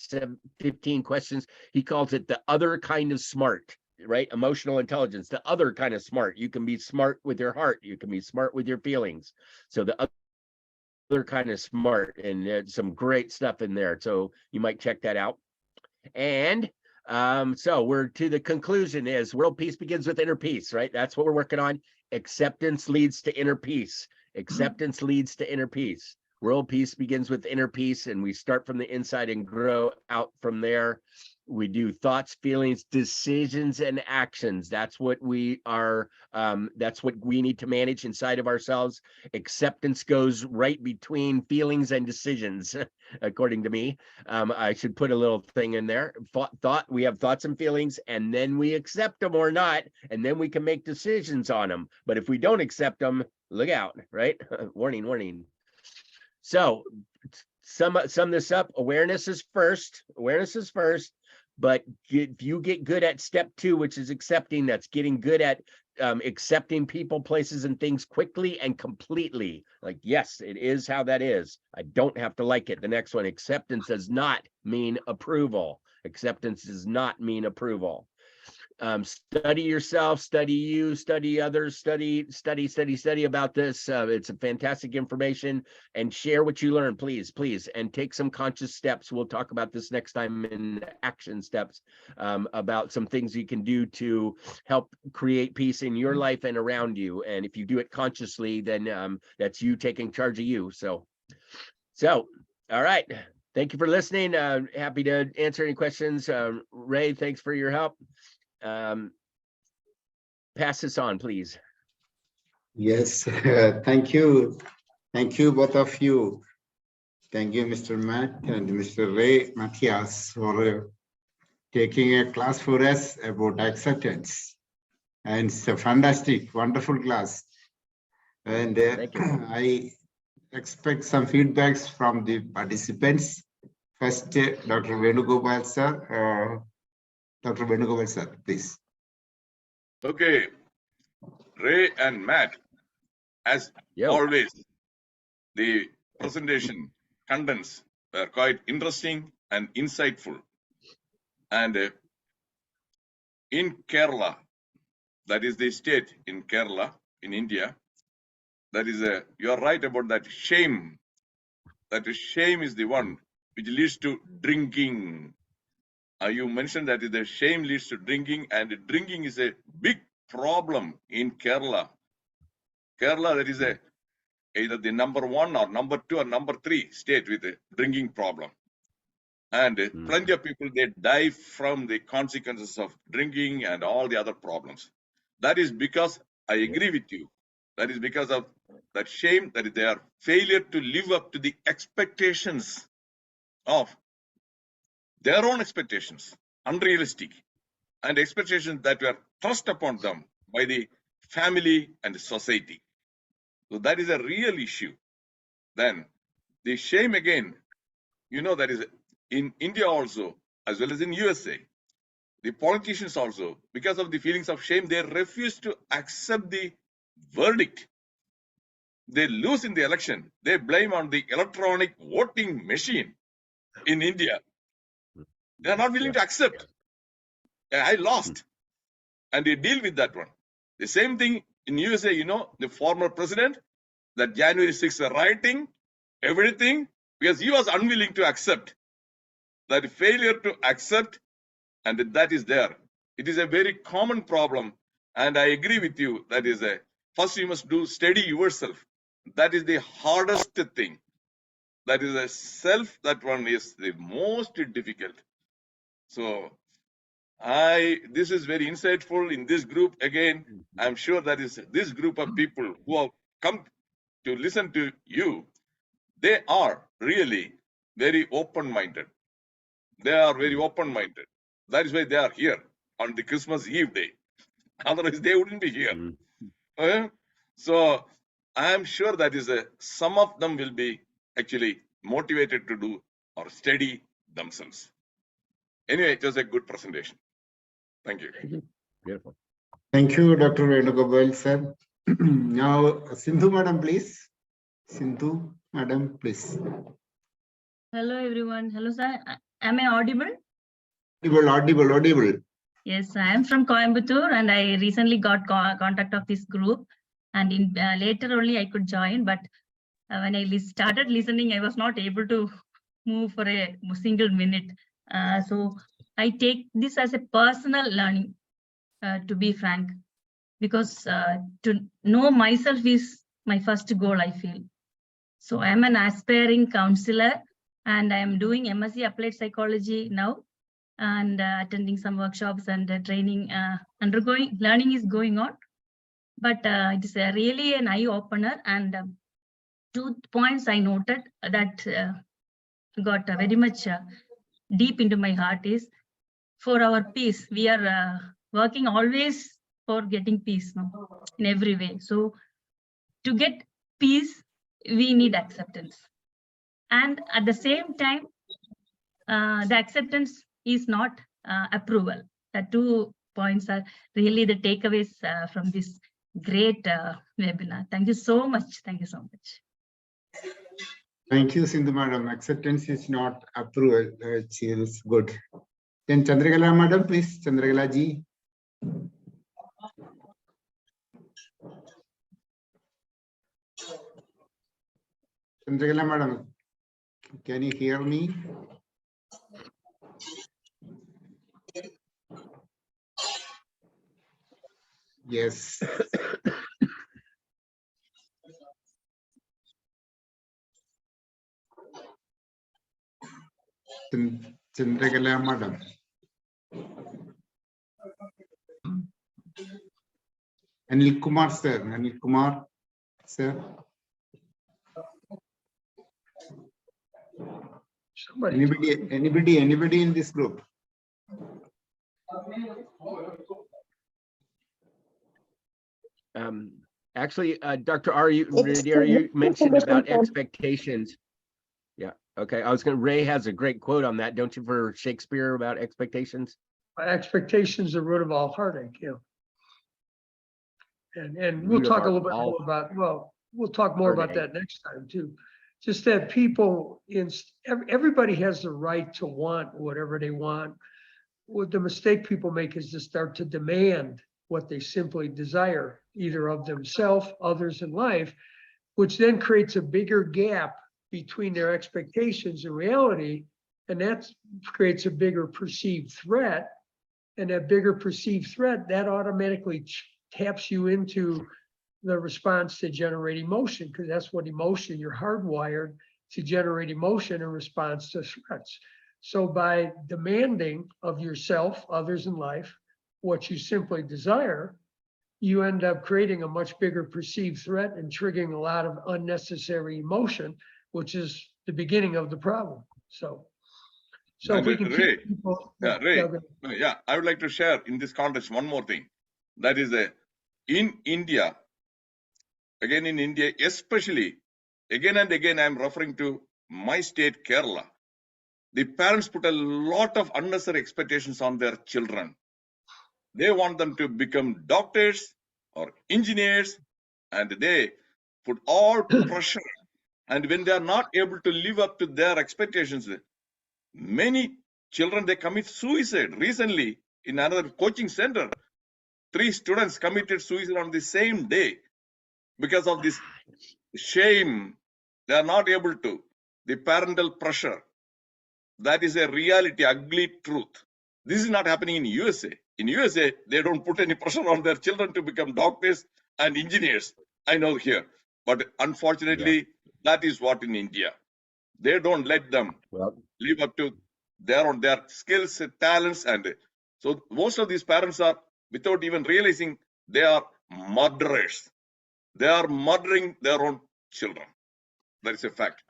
15 questions. He calls it the other kind of smart, right? Emotional intelligence, the other kind of smart. You can be smart with your heart. You can be smart with your feelings. So the other kind of smart, and there's some great stuff in there. So you might check that out. And so we're to the conclusion is world peace begins with inner peace, right? That's what we're working on. Acceptance leads to inner peace. Acceptance leads to inner peace. World peace begins with inner peace, and we start from the inside and grow out from there. We do thoughts, feelings, decisions, and actions. That's what we are. That's what we need to manage inside of ourselves. Acceptance goes right between feelings and decisions, according to me. I should put a little thing in there. Thought, we have thoughts and feelings, and then we accept them or not, and then we can make decisions on them. But if we don't accept them, look out, right? Warning, warning. So sum this up. Awareness is first. Awareness is first. But if you get good at step 2, which is accepting, that's getting good at accepting people, places, and things quickly and completely. Like, yes, it is how that is. I don't have to like it. The next one, acceptance does not mean approval. Acceptance does not mean approval. Study yourself, study you, study others, study about this. It's a fantastic information, and share what you learn, please, and take some conscious steps. We'll talk about this next time in action steps, about some things you can do to help create peace in your life and around you. And if you do it consciously, then that's you taking charge of you. So all right. Thank you for listening. Happy to answer any questions. Ray, thanks for your help. Pass this on, please. Yes, thank you. Thank you, both of you. Thank you, Mr. Matt and Mr. Ray Matias, for taking a class for us about acceptance. And it's a fantastic, wonderful class. And I expect some feedbacks from the participants. First, Dr. Venugopal sir. Dr. Venugopal sir, please. Okay, Ray and Matt, as always, the presentation contents were quite interesting and insightful. And in Kerala, that is the state in Kerala, in India, that is you are right about that shame. That shame is the one which leads to drinking. You mentioned that the shame leads to drinking, and drinking is a big problem in Kerala. Kerala, that is either the number 1 or number 2 or number 3 state with a drinking problem. And plenty of people, they die from the consequences of drinking and all the other problems. That is because, I agree with you, that is because of that shame, that is their failure to live up to the expectations of their own expectations, unrealistic, and expectations that were thrust upon them by the family and the society. So that is a real issue. Then the shame again, you know, that is in India also, as well as in USA. The politicians also, because of the feelings of shame, they refuse to accept the verdict they lose in the election, they blame on the electronic voting machine in India. They are not willing to accept. I lost. And they deal with that one. The same thing in USA, you know, the former president, that January 6th rioting, everything, because he was unwilling to accept. That failure to accept, and that is there. It is a very common problem. And I agree with you. That is first you must do study yourself. That is the hardest thing. That is a self, that one is the most difficult. So this is very insightful in this group. Again, I'm sure that is this group of people who have come to listen to you. They are really very open-minded. They are very open-minded. That is why they are here on the Christmas Eve day. Otherwise, they wouldn't be here. So I am sure that is some of them will be actually motivated to do or study themselves. Anyway, it was a good presentation. Thank you. Beautiful. Thank you, Dr. Venugopal, sir. Now, Sindhu, madam, please. Sindhu, madam, please. Hello, everyone. Hello, sir. Am I audible? Audible. Yes, I am from Coimbatore, and I recently got contact of this group. And in later only I could join, but when I started listening, I was not able to move for a single minute. So I take this as a personal learning, to be frank, because to know myself is my first goal, I feel. So I am an aspiring counselor, and I am doing MSc Applied Psychology now, and attending some workshops and training, learning is going on. But it is really an eye opener, and 2 points I noted that got very much deep into my heart is for our peace. We are working always for getting peace, no, in every way. So to get peace, we need acceptance. And at the same time, the acceptance is not approval. The 2 points are really the takeaways from this great webinar. Thank you so much. Thank you so much. Thank you, Sindhu, madam. Acceptance is not approval. It is good. Then Chandragala, madam, please. Chandragala ji. Chandragala, madam, can you hear me? Yes. Chandragala, madam. Anil Kumar, sir. Anil Kumar, sir. Anybody in this group? Actually, Dr. R, you mentioned about expectations. Yeah. Okay. Ray has a great quote on that, don't you, for Shakespeare about expectations? Expectations are the root of all heartache. Yeah. And we'll talk a little bit more about, we'll talk more about that next time too. Just that people everybody has the right to want whatever they want. What the mistake people make is to start to demand what they simply desire, either of themselves, others in life, which then creates a bigger gap between their expectations and reality. And that creates a bigger perceived threat. And that bigger perceived threat, that automatically taps you into the response to generate emotion, because that's what emotion, you're hardwired to generate emotion in response to threats. So by demanding of yourself, others in life, what you simply desire, you end up creating a much bigger perceived threat and triggering a lot of unnecessary emotion, which is the beginning of the problem. So if we can keep people, Ray, I would like to share in this context one more thing. That is in India, again in India, especially, again and again, I'm referring to my state, Kerala. The parents put a lot of unnecessary expectations on their children. They want them to become doctors or engineers, and they put all pressure. And when they are not able to live up to their expectations, many children, they commit suicide. Recently, in another coaching center, 3 students committed suicide on the same day because of this shame. They are not able to. The parental pressure. That is a reality, ugly truth. This is not happening in USA. In USA, they don't put any pressure on their children to become doctors and engineers. I know here. But unfortunately, that is what in India. They don't let them live up to their skills, talents, and so most of these parents are, without even realizing, they are murderers. They are murdering their own children. That is a fact.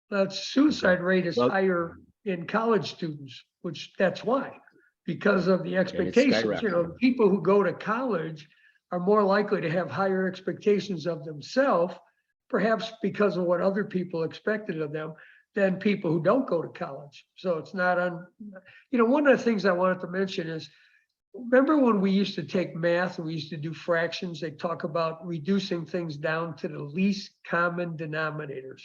The suicide rate is higher in college students, which that's why, because of the expectations. You know, people who go to college are more likely to have higher expectations of themselves, perhaps because of what other people expected of them, than people who don't go to college. So it's not you know, one of the things I wanted to mention is, remember when we used to take math and we used to do fractions, they talk about reducing things down to the least common denominators.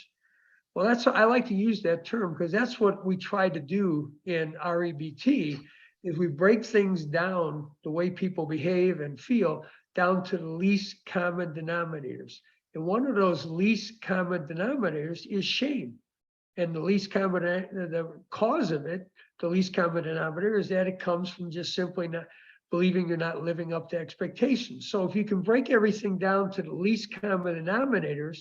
Well, I like to use that term because that's what we try to do in REBT, is we break things down, the way people behave and feel, down to the least common denominators. And one of those least common denominators is shame. And the least common, the cause of it, the least common denominator, is that it comes from just simply not believing you're not living up to expectations. So if you can break everything down to the least common denominators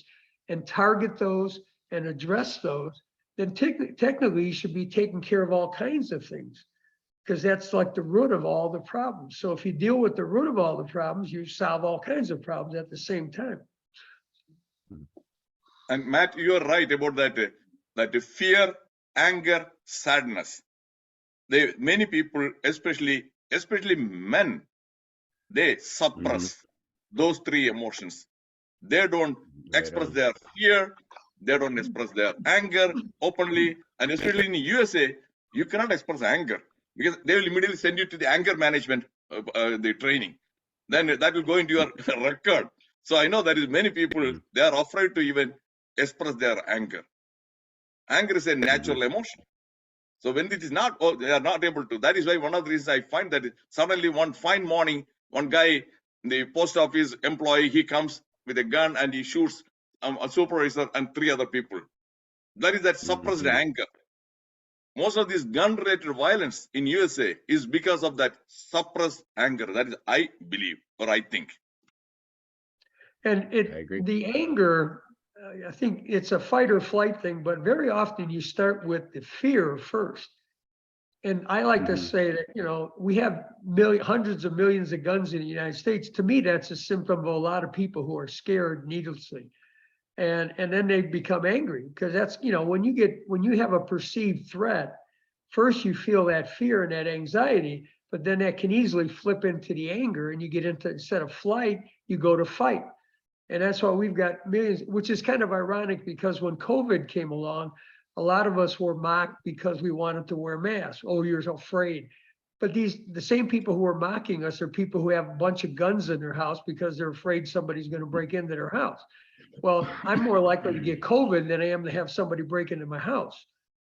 and target those and address those, then technically you should be taking care of all kinds of things, because that's like the root of all the problems. So if you deal with the root of all the problems, you solve all kinds of problems at the same time. And Matt, you are right about that. That fear, anger, sadness. Many people, especially men, they suppress those 3 emotions. They don't express their fear. They don't express their anger openly. And especially in the USA, you cannot express anger because they will immediately send you to the anger management, the training. Then that will go into your record. So I know that is many people, they are afraid to even express their anger. Anger is a natural emotion. So when it is not, they are not able to. That is why one of the reasons I find that suddenly one fine morning, one guy, the post office employee, he comes with a gun and he shoots a supervisor and 3 other people. That is that suppressed anger. Most of this gun-related violence in USA is because of that suppressed anger. That is, I believe, or I think. And the anger, I think it's a fight or flight thing, but very often you start with the fear first. And I like to say that, you know, we have hundreds of millions of guns in the United States. To me, that's a symptom of a lot of people who are scared needlessly. And then they become angry, because that's, you know, when you have a perceived threat, first you feel that fear and that anxiety, but then that can easily flip into the anger, and you get into, instead of flight, you go to fight. And that's why we've got millions, which is kind of ironic, because when COVID came along, a lot of us were mocked because we wanted to wear masks. Oh, you're so afraid. But the same people who are mocking us are people who have a bunch of guns in their house because they're afraid somebody's going to break into their house. Well, I'm more likely to get COVID than I am to have somebody break into my house.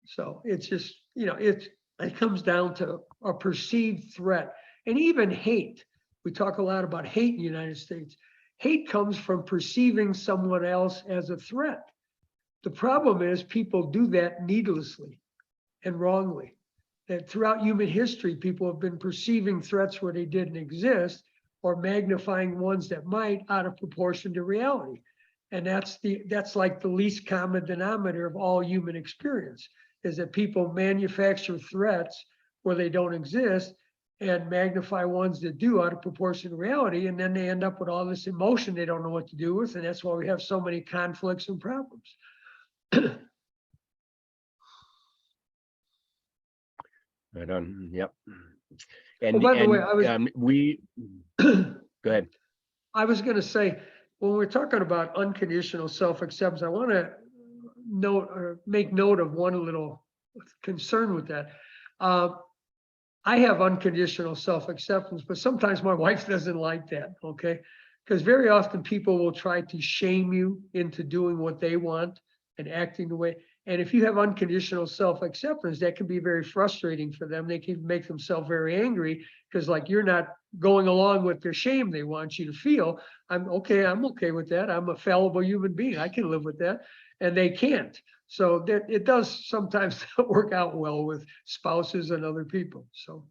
So it's just, you know, it comes down to a perceived threat. And even hate. We talk a lot about hate in the United States. Hate comes from perceiving someone else as a threat. The problem is people do that needlessly and wrongly. That throughout human history, people have been perceiving threats where they didn't exist, or magnifying ones that might out of proportion to reality. And that's like the least common denominator of all human experience, is that people manufacture threats where they don't exist and magnify ones that do out of proportion to reality. And then they end up with all this emotion they don't know what to do with. And that's why we have so many conflicts and problems. Right on. Yep. And, by the way, go ahead. I was going to say, when we're talking about unconditional self-acceptance, I want to make note of one little concern with that. I have unconditional self-acceptance, but sometimes my wife doesn't like that, okay? because very often people will try to shame you into doing what they want and acting the way. And if you have unconditional self-acceptance, that can be very frustrating for them. They can make themselves very angry because like you're not going along with their shame they want you to feel. I'm okay with that. I'm a fallible human being. I can live with that. And they can't. So that it does sometimes work out well with spouses and other people. So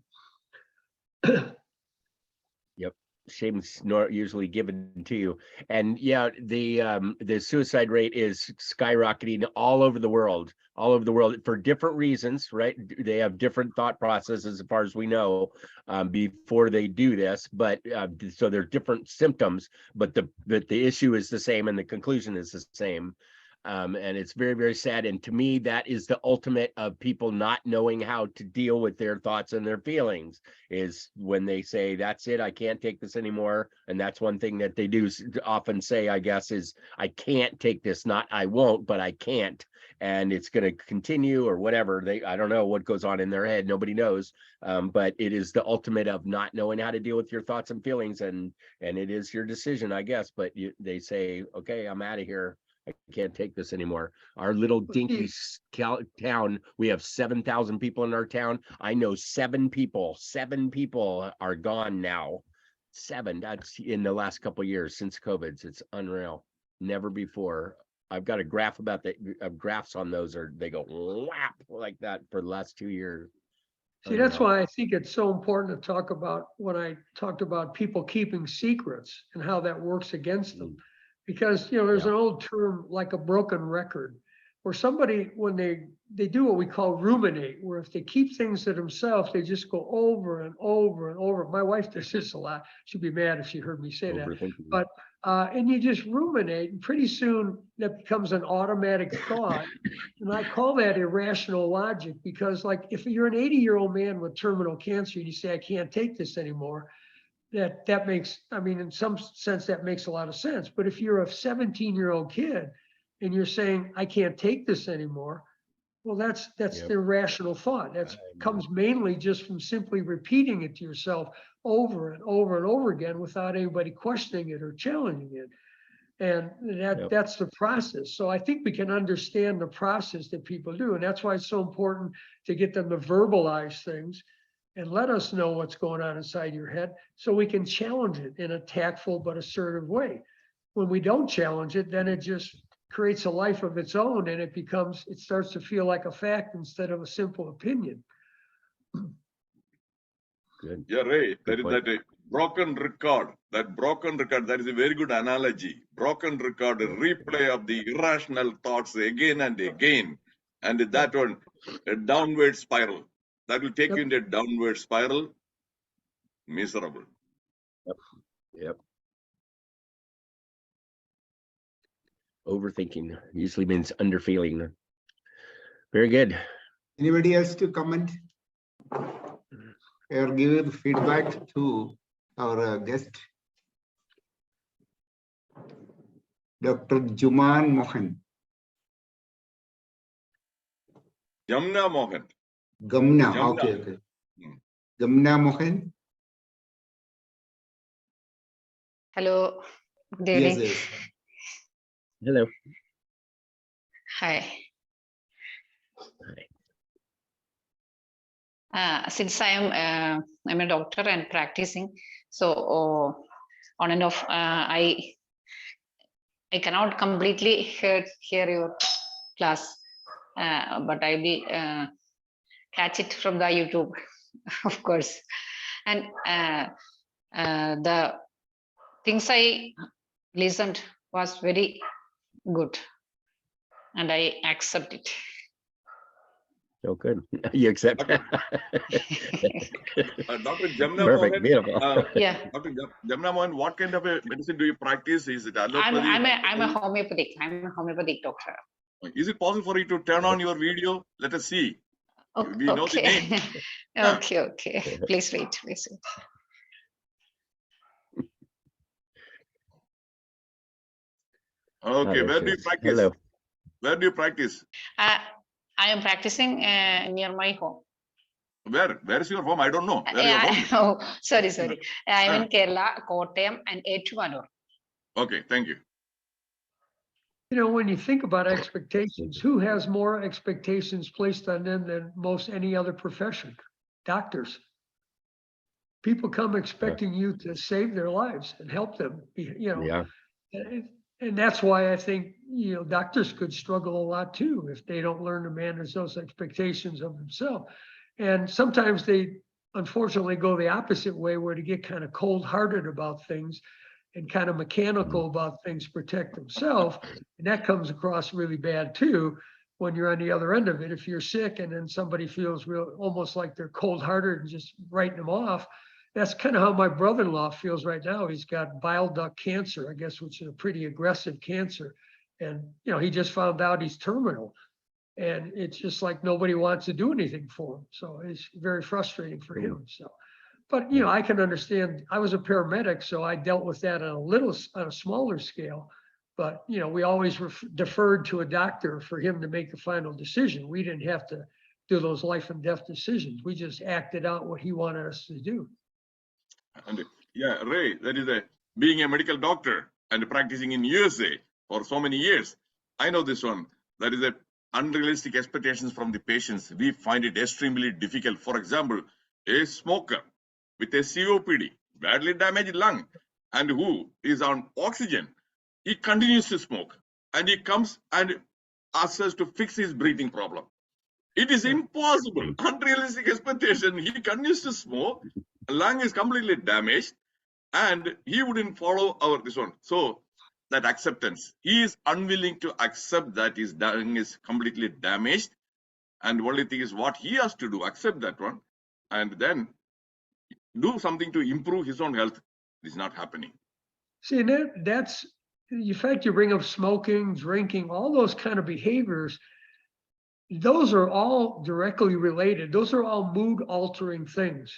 shame's not usually given to you. And yeah, the suicide rate is skyrocketing all over the world for different reasons, right? They have different thought processes as far as we know before they do this, but so there's different symptoms, but the issue is the same and the conclusion is the same. And it's very, very sad. And to me, that is the ultimate of people not knowing how to deal with their thoughts and their feelings, is when they say, that's it, I can't take this anymore. And that's one thing that they do often say, I guess, is I can't take this, not I won't, but I can't. And it's going to continue or whatever. I don't know what goes on in their head. Nobody knows. But it is the ultimate of not knowing how to deal with your thoughts and feelings. And it is your decision, I guess. But they say, okay, I'm out of here. I can't take this anymore. Our little dinky town, we have 7,000 people in our town. I know 7 people are gone now. 7, that's in the last couple of years since COVID. It's unreal. Never before. I've got a graph about graphs on those, or they go whap like that for the last 2 years. See, that's why I think it's so important to talk about when I talked about people keeping secrets and how that works against them. Because, there's an old term like a broken record, where somebody, when they do what we call ruminate, where if they keep things to themselves, they just go over and over and over. My wife does this a lot. She'd be mad if she heard me say that. But, and you just ruminate, and pretty soon that becomes an automatic thought. And I call that irrational logic, because like if you're an 80-year-old man with terminal cancer and you say, I can't take this anymore, that makes, in some sense, that makes a lot of sense. But if you're a 17-year-old kid and you're saying, I can't take this anymore, well, that's the irrational thought. That comes mainly just from simply repeating it to yourself over and over and over again without anybody questioning it or challenging it. And that's the process. So I think we can understand the process that people do. And that's why it's so important to get them to verbalize things and let us know what's going on inside your head so we can challenge it in a tactful but assertive way. When we don't challenge it, then it just creates a life of its own, and it starts to feel like a fact instead of a simple opinion. Good. Yeah, Ray, that is that broken record. That is a very good analogy. Broken record, a replay of the irrational thoughts again and again. And that one, a downward spiral. That will take you into a downward spiral. Miserable. Yep. Overthinking usually means underfeeling. Very good. Anybody else to comment or give feedback to our guest, Dr. Juman Mohan? Jamna Mohan. Gamna. Okay. Gamna Mohan. Hello. Good evening. Yes. Hello. Hi. Since I'm a doctor and practicing, so on and off, I cannot completely hear your class, but I will catch it from the YouTube, of course. And the things I listened was very good, and I accept it. So good. You accept. Dr. Jamna Perfect. Mohan, Beautiful. Yeah. Dr. Jamna Mohan, what kind of a medicine do you practice? Is it allopathy? I'm a homeopathic doctor. Is it possible for you to turn on your video? Let us see. Okay. We know the name. Okay. Please wait. Okay, where do you practice? Hello. Where do you practice? I am practicing near my home. Where is your home? I don't know. Where is your home? Oh, sorry. I am in Kerala, Kottayam, and Eq4Peace. Okay, thank you. You know, when you think about expectations, who has more expectations placed on them than most any other profession? Doctors. People come expecting you to save their lives and help them, you know. Yeah. And that's why I think, you know, doctors could struggle a lot too if they don't learn to manage those expectations of themselves. And sometimes they unfortunately go the opposite way, where they get kind of cold-hearted about things and kind of mechanical about things to protect themselves. And that comes across really bad too when you're on the other end of it. If you're sick and then somebody feels real, almost like they're cold-hearted and just writing them off. That's kind of how my brother-in-law feels right now. He's got bile duct cancer, I guess, which is a pretty aggressive cancer. And, you know, he just found out he's terminal. And it's just like nobody wants to do anything for him. So it's very frustrating for him. So, but, you know, I can understand. I was a paramedic, so I dealt with that on a smaller scale. But, you know, we always deferred to a doctor for him to make the final decision. We didn't have to do those life and death decisions. We just acted out what he wanted us to do. And yeah, Ray, that is being a medical doctor and practicing in USA for so many years. I know this one. That is unrealistic expectations from the patients. We find it extremely difficult. For example, a smoker with a COPD, badly damaged lung, and who is on oxygen, he continues to smoke, and he comes and asks us to fix his breathing problem. It is impossible. Unrealistic expectation. He continues to smoke, lung is completely damaged, and he wouldn't follow this one. So that acceptance, he is unwilling to accept that his lung is completely damaged, and the only thing is what he has to do, accept that one, and then do something to improve his own health. It is not happening. See, that's the fact you bring up smoking, drinking, all those kind of behaviors. Those are all directly related. Those are all mood altering things.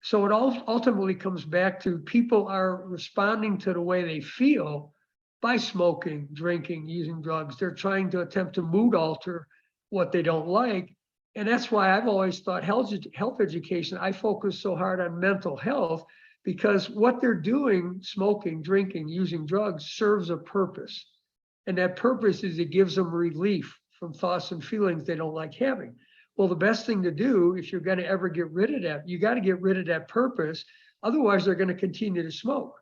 So it all ultimately comes back to people are responding to the way they feel by smoking, drinking, using drugs. They're trying to attempt to mood alter what they don't like. And that's why I've always thought health education, I focus so hard on mental health, because what they're doing, smoking, drinking, using drugs, serves a purpose. And that purpose is it gives them relief from thoughts and feelings they don't like having. Well, the best thing to do, if you're going to ever get rid of that, you got to get rid of that purpose. Otherwise, they're going to continue to smoke.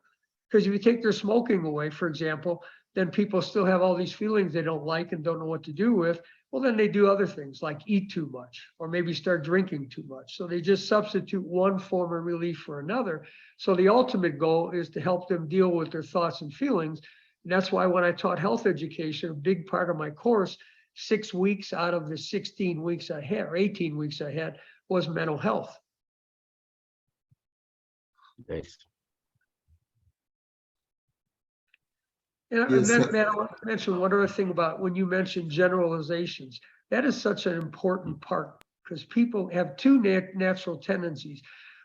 Because if you take their smoking away, for example, then people still have all these feelings they don't like and don't know what to do with. Well, then they do other things like eat too much or maybe start drinking too much. So they just substitute one form of relief for another. So the ultimate goal is to help them deal with their thoughts and feelings. And that's why when I taught health education, a big part of my course, 6 weeks out of the 16 weeks I had, or 18 weeks I had, was mental health. Nice. And Yes, then, Matt, I want to mention one other thing about when you mentioned generalizations. That is such an important part, because people have two natural tendencies.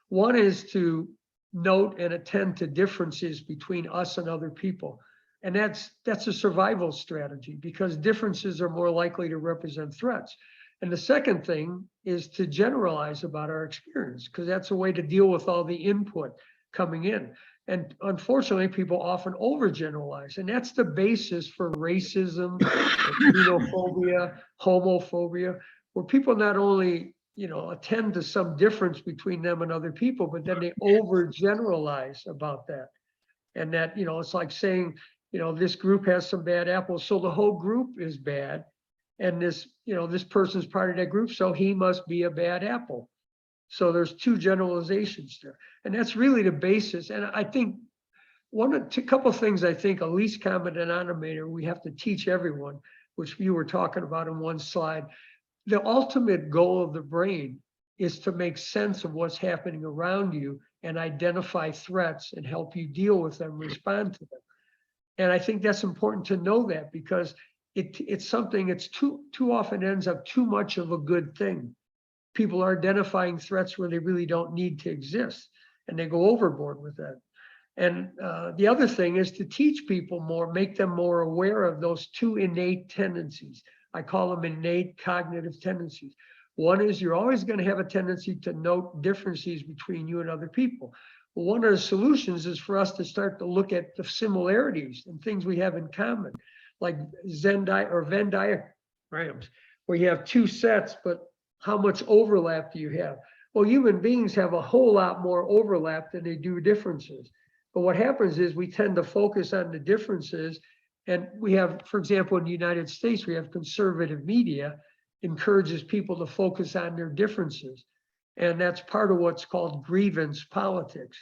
One is to note and attend to differences between us and other people. And that's a survival strategy, because differences are more likely to represent threats. And the second thing is to generalize about our experience, because that's a way to deal with all the input coming in. And unfortunately, people often overgeneralize, and that's the basis for racism, xenophobia, homophobia, where people not only, you know, attend to some difference between them and other people, but then they overgeneralize about that. And that, you know, it's like saying, you know, this group has some bad apples, so the whole group is bad. And this, you know, this person's part of that group, so he must be a bad apple. So there's two generalizations there. And that's really the basis. And I think a couple of things I think a least common denominator we have to teach everyone, which you were talking about in one slide. The ultimate goal of the brain is to make sense of what's happening around you and identify threats and help you deal with them, respond to them. And I think that's important to know that, because it's something it's too often ends up too much of a good thing. People are identifying threats where they really don't need to exist, and they go overboard with that. And the other thing is to teach people more, make them more aware of those two innate tendencies. I call them innate cognitive tendencies. One is you're always going to have a tendency to note differences between you and other people. Well, one of the solutions is for us to start to look at the similarities and things we have in common, like Venn diagrams, where you have two sets, but how much overlap do you have? Well, human beings have a whole lot more overlap than they do differences. But what happens is we tend to focus on the differences. And we have, for example, in the United States, we have conservative media encourages people to focus on their differences. And that's part of what's called grievance politics,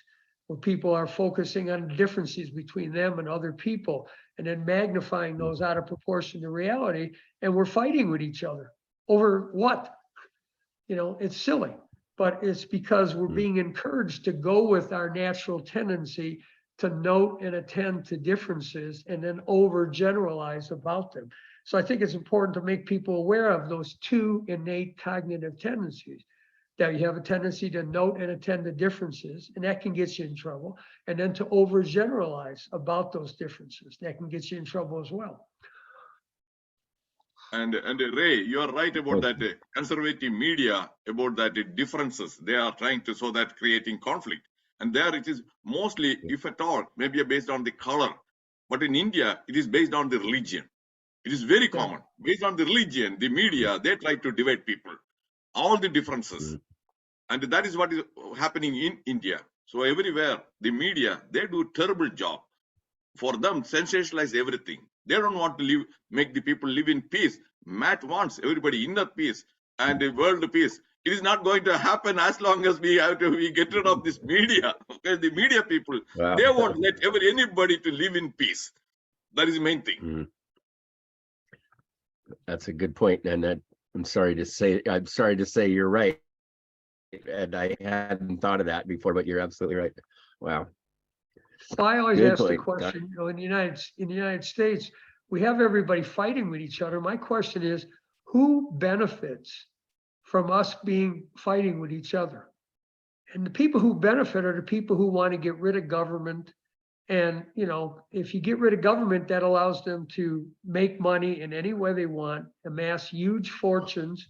where people are focusing on the differences between them and other people, and then magnifying those out of proportion to reality. And we're fighting with each other over what? You know, it's silly, but it's because we're being encouraged to go with our natural tendency to note and attend to differences and then overgeneralize about them. So I think it's important to make people aware of those two innate cognitive tendencies, that you have a tendency to note and attend to differences, and that can get you in trouble. And then to overgeneralize about those differences, that can get you in trouble as well. And Ray, you are right about that conservative media, about that differences. They are trying to show that creating conflict. And there it is mostly, if at all, maybe based on the color. But in India, it is based on the religion. It is very common. Based on the religion, the media, they try to divide people. All the differences. And that is what is happening in India. So everywhere, the media, they do a terrible job. For them, sensationalize everything. They don't want to live, make the people live in peace. Matt wants everybody inner peace and the world peace. It is not going to happen as long as we get rid of this media. Okay, the media people, they won't let anybody to live in peace. That is the main thing. That's a good point, and I'm sorry to say you're right. And I hadn't thought of that before, but you're absolutely right. Wow. So I always Good ask the point, question, you know, in the United States, we have everybody fighting with each other. My question is, who benefits from us fighting with each other? And the people who benefit are the people who want to get rid of government. And, you know, if you get rid of government, that allows them to make money in any way they want, amass huge fortunes,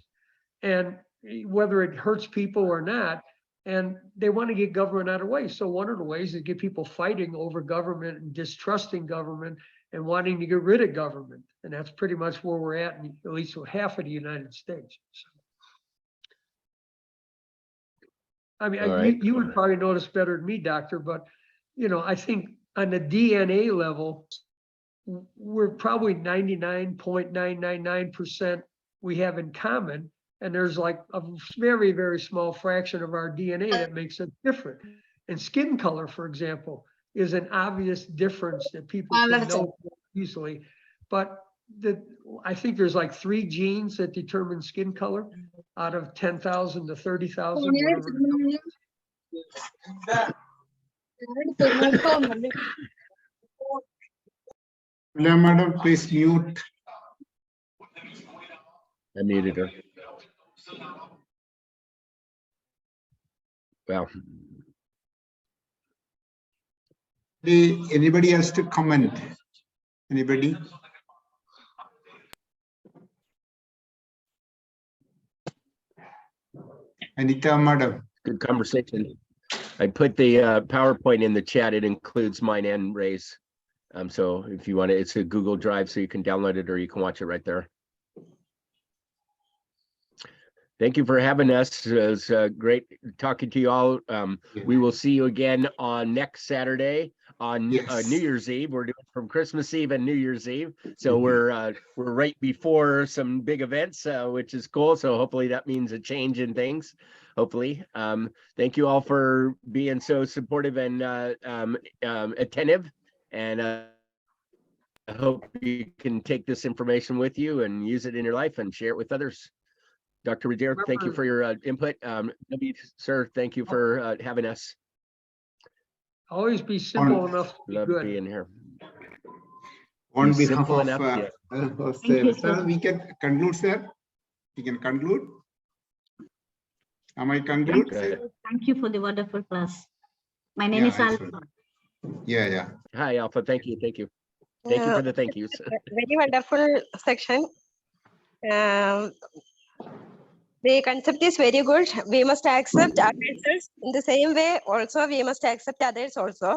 and whether it hurts people or not, and they want to get government out of the way. So one of the ways is get people fighting over government and distrusting government and wanting to get rid of government. And that's pretty much where we're at least with half of the United States. So, I mean, you would probably notice better than me, doctor, but, you know, I think on the DNA level, we're probably 99.999% we have in common. And there's like a very, very small fraction of our DNA that makes us different. And skin color, for example, is an obvious difference that people can know easily. But I think there's like 3 genes that determine skin color out of 10,000 to 30,000. Madam, please mute. I muted her. Well, Anybody else to comment? Anybody? Anita, madam. good conversation. I put the PowerPoint in the chat. It includes mine and Ray's. So if you want to, it's a Google Drive, so you can download it or you can watch it right there. Thank you for having us. It was great talking to you all. We will see you again on next Saturday on New Year's Eve. We're doing from Christmas Eve and New Year's Eve. So we're right before some big events, which is cool. So hopefully that means a change in things. Hopefully. Thank you all for being so supportive and attentive. And I hope you can take this information with you and use it in your life and share it with others. Dr. Radier, thank you for your input. Sir, thank you for having us. Always be simple enough to be Love good. being here. On Be behalf simple of enough, sir, we can conclude, sir. We can conclude. Am I conclude? Thank you for the wonderful class. My name is Alpha. Yeah. Hi, Alpha. Thank you. Thank you. Thank you for the thank yous. Very wonderful section. The concept is very good. We must accept ourselves in the same way. Also, we must accept others also.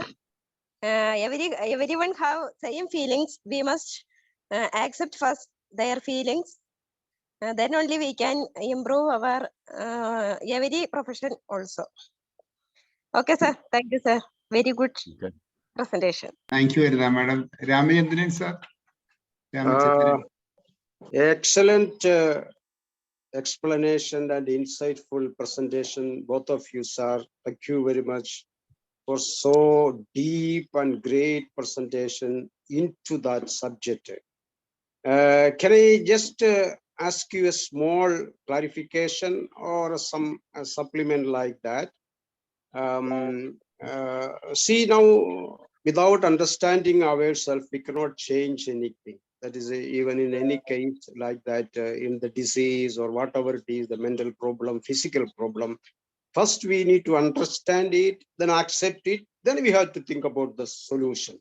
Everyone have same feelings. We must accept first their feelings. Then only we can improve our every profession also. Okay, sir. Thank you, sir. Very good presentation. Thank you, Arina, madam. Ramachandran, sir. Ramachandran. Excellent explanation and insightful presentation, both of you, sir. Thank you very much for so deep and great presentation into that subject. Can I just ask you a small clarification or some supplement like that? See, now, without understanding ourselves, we cannot change anything. That is, even in any case like that, in the disease or whatever it is, the mental problem, physical problem, first we need to understand it, then accept it, then we have to think about the solution.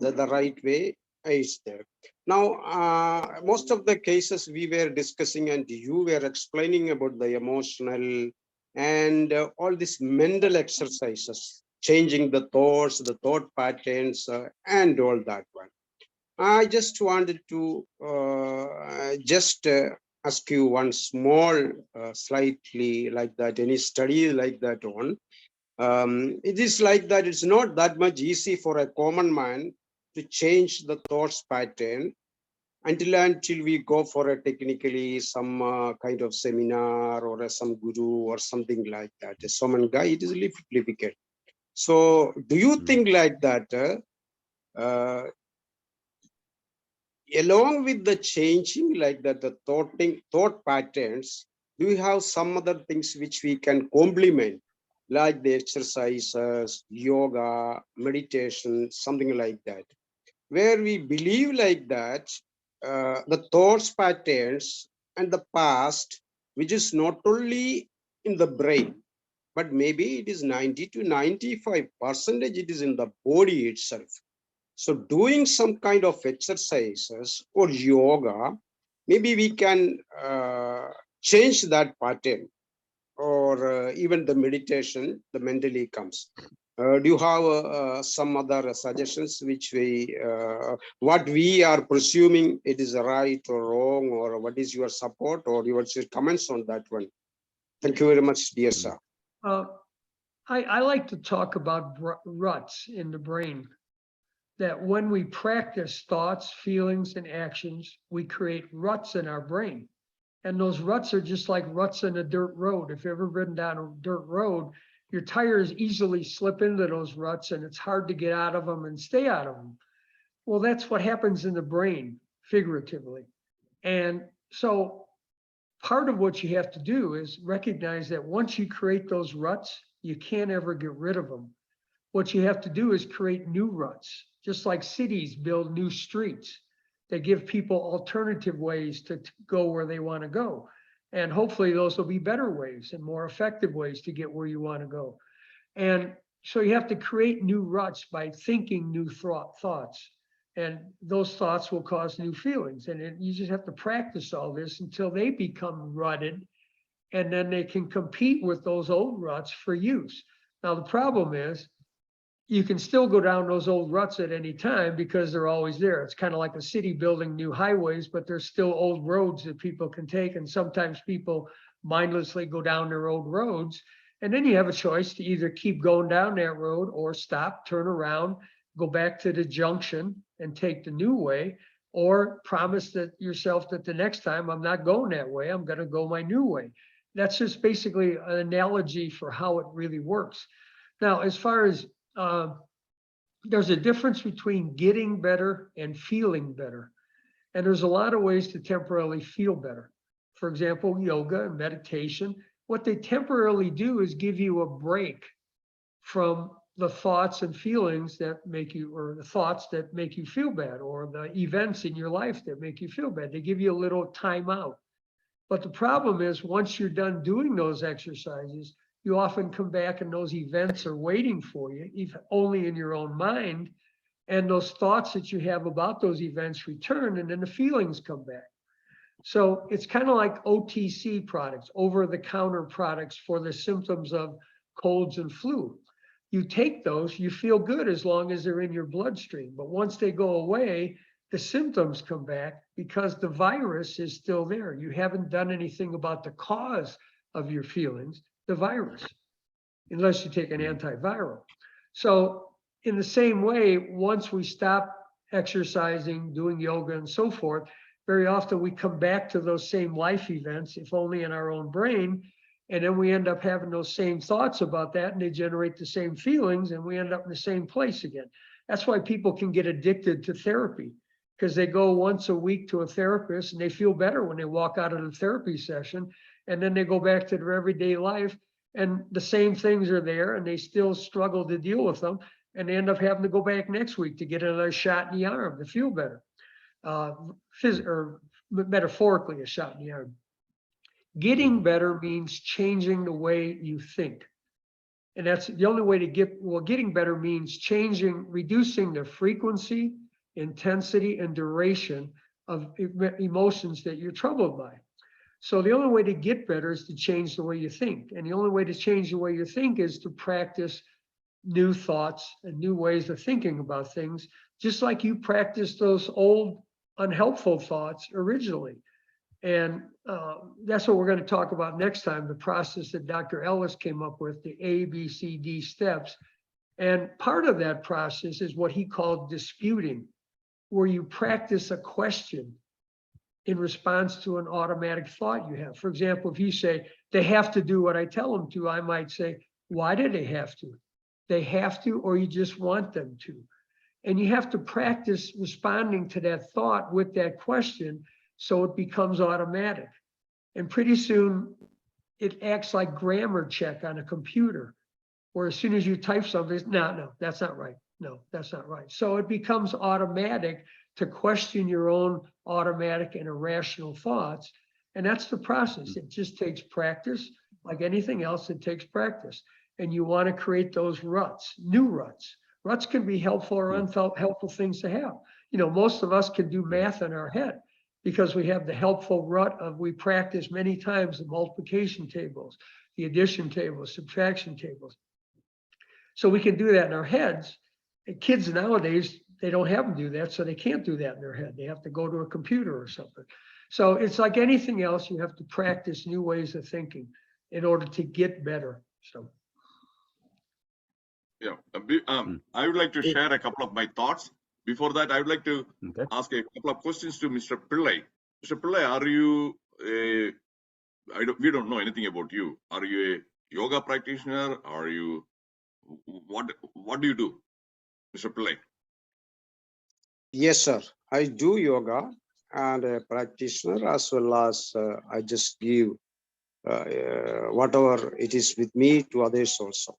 That the right way is there. Now, most of the cases we were discussing and you were explaining about the emotional and all these mental exercises, changing the thoughts, the thought patterns, and all that one. I just wanted to ask you one small, slightly like that, any study like that one. It is like that, it's not that much easy for a common man to change the thoughts pattern until we go for a technically some kind of seminar or some guru or something like that. A Soman guy, it is difficult. So do you think like that, along with the changing like that, the thought patterns, do you have some other things which we can complement, like the exercises, yoga, meditation, something like that, where we believe like that, the thoughts patterns and the past, which is not only in the brain, but maybe it is 90 to 95% it is in the body itself. So doing some kind of exercises or yoga, maybe we can change that pattern, or even the meditation, the mentally comes. Do you have some other suggestions which we, what we are presuming it is right or wrong, or what is your support or your comments on that one? Thank you very much, dear sir. I like to talk about ruts in the brain. That when we practice thoughts, feelings, and actions, we create ruts in our brain. And those ruts are just like ruts in a dirt road. If you've ever ridden down a dirt road, your tires easily slip into those ruts and it's hard to get out of them and stay out of them. Well, that's what happens in the brain, figuratively. And so part of what you have to do is recognize that once you create those ruts, you can't ever get rid of them. What you have to do is create new ruts. Just like cities build new streets that give people alternative ways to go where they want to go. And hopefully those will be better ways and more effective ways to get where you want to go. And so you have to create new ruts by thinking new thoughts. And those thoughts will cause new feelings. And you just have to practice all this until they become rutted. And then they can compete with those old ruts for use. Now, the problem is, you can still go down those old ruts at any time because they're always there. It's kind of like a city building new highways, but there's still old roads that people can take. And sometimes people mindlessly go down their old roads. And then you have a choice to either keep going down that road or stop, turn around, go back to the junction and take the new way, or promise that yourself that the next time I'm not going that way, I'm going to go my new way. That's just basically an analogy for how it really works. Now, as far as there's a difference between getting better and feeling better. And there's a lot of ways to temporarily feel better. For example, yoga and meditation, what they temporarily do is give you a break from the thoughts and feelings that make you, or the thoughts that make you feel bad, or the events in your life that make you feel bad. They give you a little time out. But the problem is, once you're done doing those exercises, you often come back and those events are waiting for you, if only in your own mind. And those thoughts that you have about those events return, and then the feelings come back. So it's kind of like OTC products, over-the-counter products for the symptoms of colds and flu. You take those, you feel good as long as they're in your bloodstream. But once they go away, the symptoms come back because the virus is still there. You haven't done anything about the cause of your feelings, the virus, unless you take an antiviral. So in the same way, once we stop exercising, doing yoga and so forth, very often we come back to those same life events, if only in our own brain, and then we end up having those same thoughts about that, and they generate the same feelings, and we end up in the same place again. That's why people can get addicted to therapy, because they go once a week to a therapist and they feel better when they walk out of the therapy session, and then they go back to their everyday life and the same things are there and they still struggle to deal with them, and they end up having to go back next week to get another shot in the arm to feel better. Or metaphorically, a shot in the arm. Getting better means changing the way you think. And that's the only way to get, well, getting better means reducing the frequency, intensity, and duration of emotions that you're troubled by. So the only way to get better is to change the way you think. And the only way to change the way you think is to practice new thoughts and new ways of thinking about things, just like you practiced those old unhelpful thoughts originally. And that's what we're going to talk about next time, the process that Dr. Ellis came up with, the A, B, C, D steps. And part of that process is what he called disputing, where you practice a question in response to an automatic thought you have. For example, if you say, they have to do what I tell them to, I might say, why do they have to? They have to, or you just want them to. And you have to practice responding to that thought with that question so it becomes automatic. And pretty soon it acts like grammar check on a computer, where as soon as you type something, no, that's not right. No, that's not right. So it becomes automatic to question your own automatic and irrational thoughts. And that's the process. It just takes practice. Like anything else, it takes practice. And you want to create those ruts, new ruts. Ruts can be helpful or unhelpful things to have. You know, most of us can do math in our head because we have the helpful rut of, we practice many times the multiplication tables, the addition tables, subtraction tables. So we can do that in our heads. And kids nowadays, they don't have them do that, so they can't do that in their head. They have to go to a computer or something. So it's like anything else, you have to practice new ways of thinking in order to get better. So. Yeah, I would like to share a couple of my thoughts. Before that, I would like to ask a couple of questions to Mr. Pillai. Mr. Pillai, are you we don't know anything about you. Are you a yoga practitioner? Are you, what do you do, Mr. Pillai? Yes, sir. I do yoga and a practitioner, as well as I just give whatever it is with me to others also.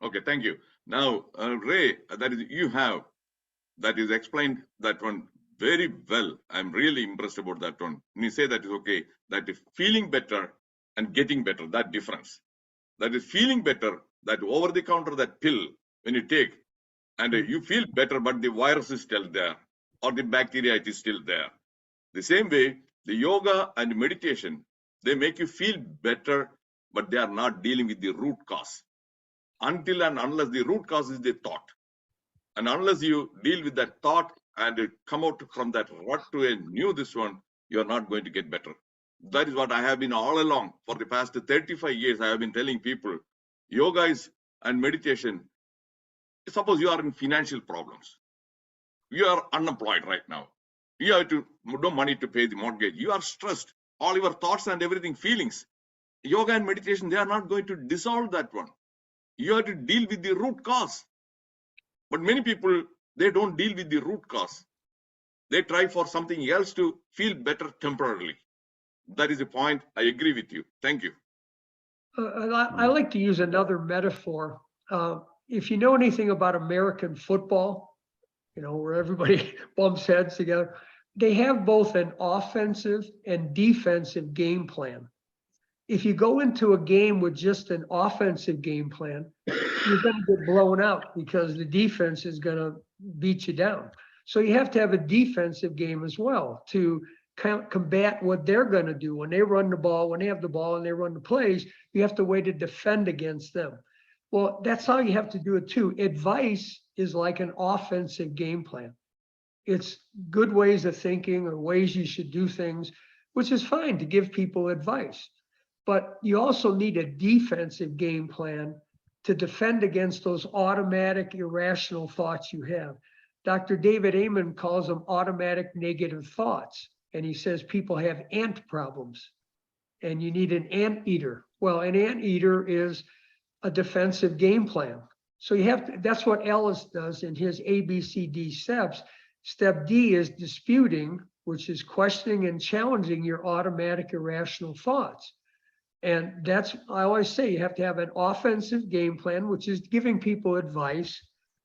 Okay, thank you. Now, Ray, that is you have, that is explained that one very well. I'm really impressed about that one. And you say that is okay, that is feeling better and getting better, that difference. That is feeling better, that over the counter, that pill, when you take, and you feel better, but the virus is still there, or the bacteria, it is still there. The same way, the yoga and meditation, they make you feel better, but they are not dealing with the root cause. Until and unless the root cause is the thought. And unless you deal with that thought and come out from that rut to a new this one, you are not going to get better. That is what I have been all along. For the past 35 years, I have been telling people, yoga is and meditation. Suppose you are in financial problems. You are unemployed right now. You have no money to pay the mortgage. You are stressed. All your thoughts and everything, feelings. Yoga and meditation, they are not going to dissolve that one. You have to deal with the root cause. But many people, they don't deal with the root cause. They try for something else to feel better temporarily. That is the point. I agree with you. Thank you. I like to use another metaphor. If you know anything about American football, you know, where everybody bumps heads together, they have both an offensive and defensive game plan. If you go into a game with just an offensive game plan, you're going to get blown out because the defense is going to beat you down. So you have to have a defensive game as well to combat what they're going to do when they run the ball, when they have the ball and they run the plays. You have to way to defend against them. Well, that's how you have to do it too. Advice is like an offensive game plan. It's good ways of thinking or ways you should do things, which is fine to give people advice. But you also need a defensive game plan to defend against those automatic, irrational thoughts you have. Dr. David Amen calls them automatic negative thoughts. And he says people have ant problems and you need an anteater. Well, an anteater is a defensive game plan. So you have to, that's what Ellis does in his ABCD steps. Step D is disputing, which is questioning and challenging your automatic irrational thoughts. And that's, I always say, you have to have an offensive game plan, which is giving people advice,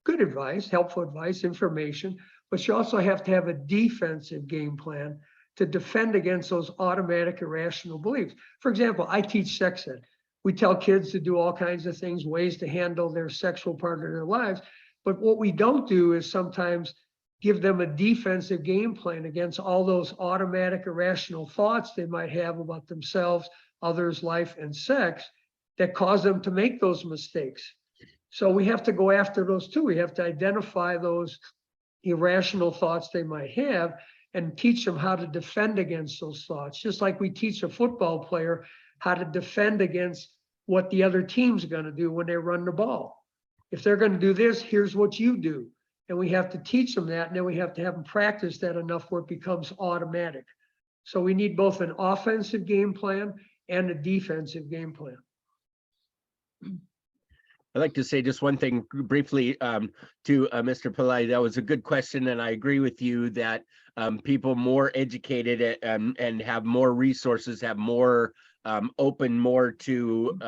good advice, helpful advice, information, but you also have to have a defensive game plan to defend against those automatic irrational beliefs. For example, I teach sex ed. We tell kids to do all kinds of things, ways to handle their sexual part of their lives. But what we don't do is sometimes give them a defensive game plan against all those automatic irrational thoughts they might have about themselves, others, life, and sex that cause them to make those mistakes. So we have to go after those too. We have to identify those irrational thoughts they might have and teach them how to defend against those thoughts. Just like we teach a football player how to defend against what the other team's going to do when they run the ball. If they're going to do this, here's what you do. And we have to teach them that, and then we have to have them practice that enough where it becomes automatic. So we need both an offensive game plan and a defensive game plan. I'd like to say just one thing briefly to Mr. Pillai. That was a good question, and I agree with you that people more educated and have more resources, have more open more to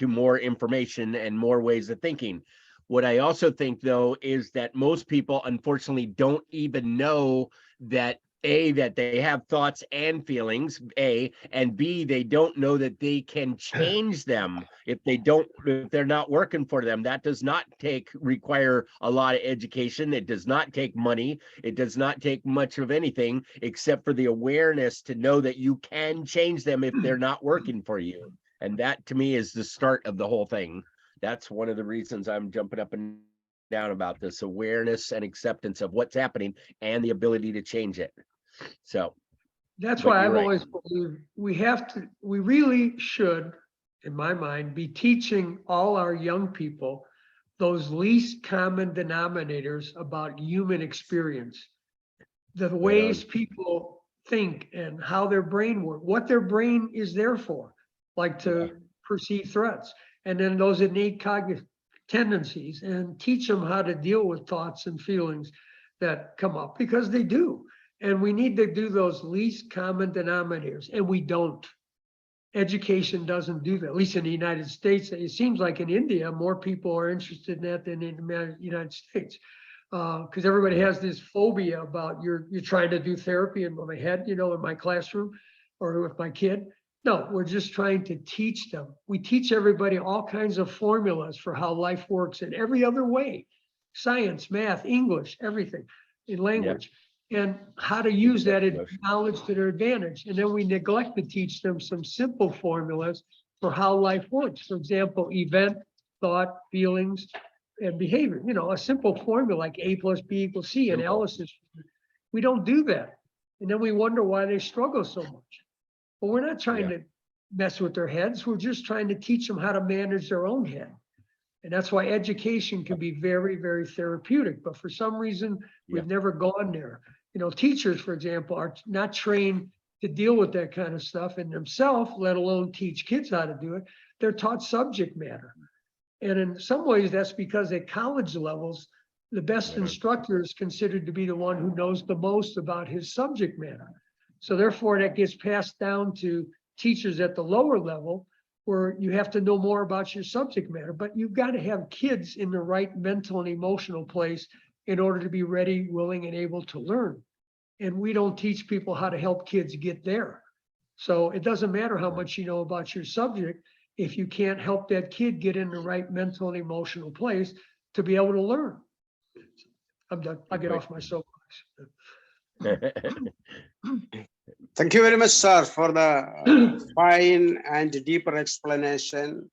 more information and more ways of thinking. What I also think, though, is that most people, unfortunately, don't even know that A, that they have thoughts and feelings, A, and B, they don't know that they can change them if they're not working for them. That does not require a lot of education. It does not take money. It does not take much of anything except for the awareness to know that you can change them if they're not working for you. And that, to me, is the start of the whole thing. That's one of the reasons I'm jumping up and down about this awareness and acceptance of what's happening and the ability to change it. So that's why I've always believed we really should, in my mind, be teaching all our young people those least common denominators about human experience, the ways people think and how their brain works, what their brain is there for, like to perceive threats, and then those innate cognitive tendencies, and teach them how to deal with thoughts and feelings that come up, because they do. And we need to do those least common denominators, and we don't. Education doesn't do that, at least in the United States. It seems like in India, more people are interested in that than in the United States. Because everybody has this phobia about you're trying to do therapy in my head, in my classroom or with my kid. No, we're just trying to teach them. We teach everybody all kinds of formulas for how life works in every other way. Science, math, English, everything in language. Yeah. And how to use that knowledge to their advantage. And then we neglect to teach them some simple formulas for how life works. For example, event, thought, feelings, and behavior. A simple formula like A plus B equals C, analysis. We don't do that. And then we wonder why they struggle so much. But we're not trying to mess with their heads. We're just trying to teach them how to manage their own head. And that's why education can be very, very therapeutic. But for some reason, we've never gone there. Teachers, for example, are not trained to deal with that kind of stuff in themselves, let alone teach kids how to do it. They're taught subject matter. And in some ways, that's because at college levels, the best instructor is considered to be the one who knows the most about his subject matter. So therefore, that gets passed down to teachers at the lower level, where you have to know more about your subject matter. But you've got to have kids in the right mental and emotional place in order to be ready, willing, and able to learn. And we don't teach people how to help kids get there. So it doesn't matter how much you know about your subject if you can't help that kid get in the right mental and emotional place to be able to learn. I'm done. I'll get off my soapbox. Thank you very much, sir, for the fine and deeper explanation.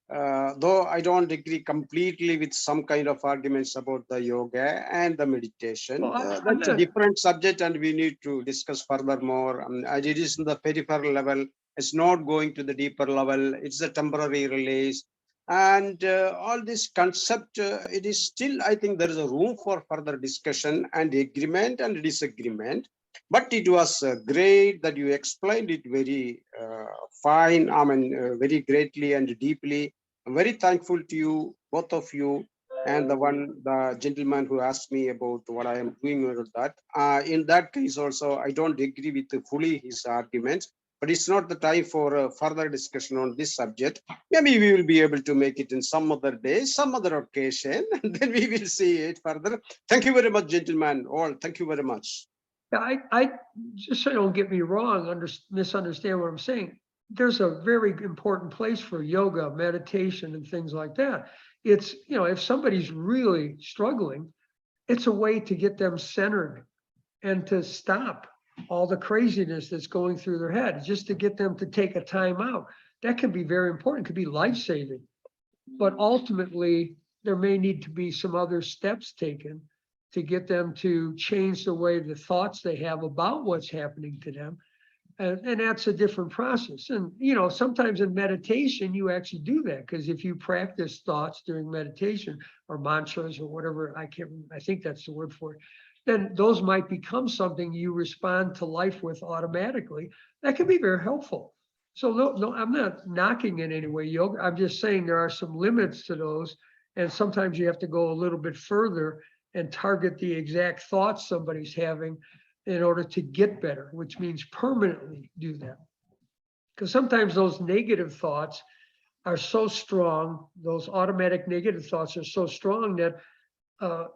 Though I don't agree completely with some kind of arguments about the yoga and the meditation, that's a different subject and we need to discuss furthermore. As it is in the peripheral level, it's not going to the deeper level. It's a temporary release. And all this concept, it is still, I think there is a room for further discussion and agreement and disagreement. But it was great that you explained it very fine, very greatly and deeply. I'm very thankful to you, both of you, and the gentleman who asked me about what I am doing with that. In that case also, I don't agree with fully his arguments, but it's not the time for further discussion on this subject. Maybe we will be able to make it in some other day, some other occasion, and then we will see it further. Thank you very much, gentlemen, all. Thank you very much. Yeah, I just so don't get me wrong, misunderstand what I'm saying. There's a very important place for yoga, meditation, and things like that. It's, you know, if somebody's really struggling, it's a way to get them centered and to stop all the craziness that's going through their head, just to get them to take a time out. That can be very important, could be life-saving. But ultimately, there may need to be some other steps taken to get them to change the way the thoughts they have about what's happening to them. And that's a different process. And, you know, sometimes in meditation, you actually do that, because if you practice thoughts during meditation or mantras or whatever, I think that's the word for it, then those might become something you respond to life with automatically. That can be very helpful. So no, I'm not knocking in any way yoga. I'm just saying there are some limits to those. And sometimes you have to go a little bit further and target the exact thoughts somebody's having in order to get better, which means permanently do that. Because sometimes those negative thoughts are so strong, those automatic negative thoughts are so strong that,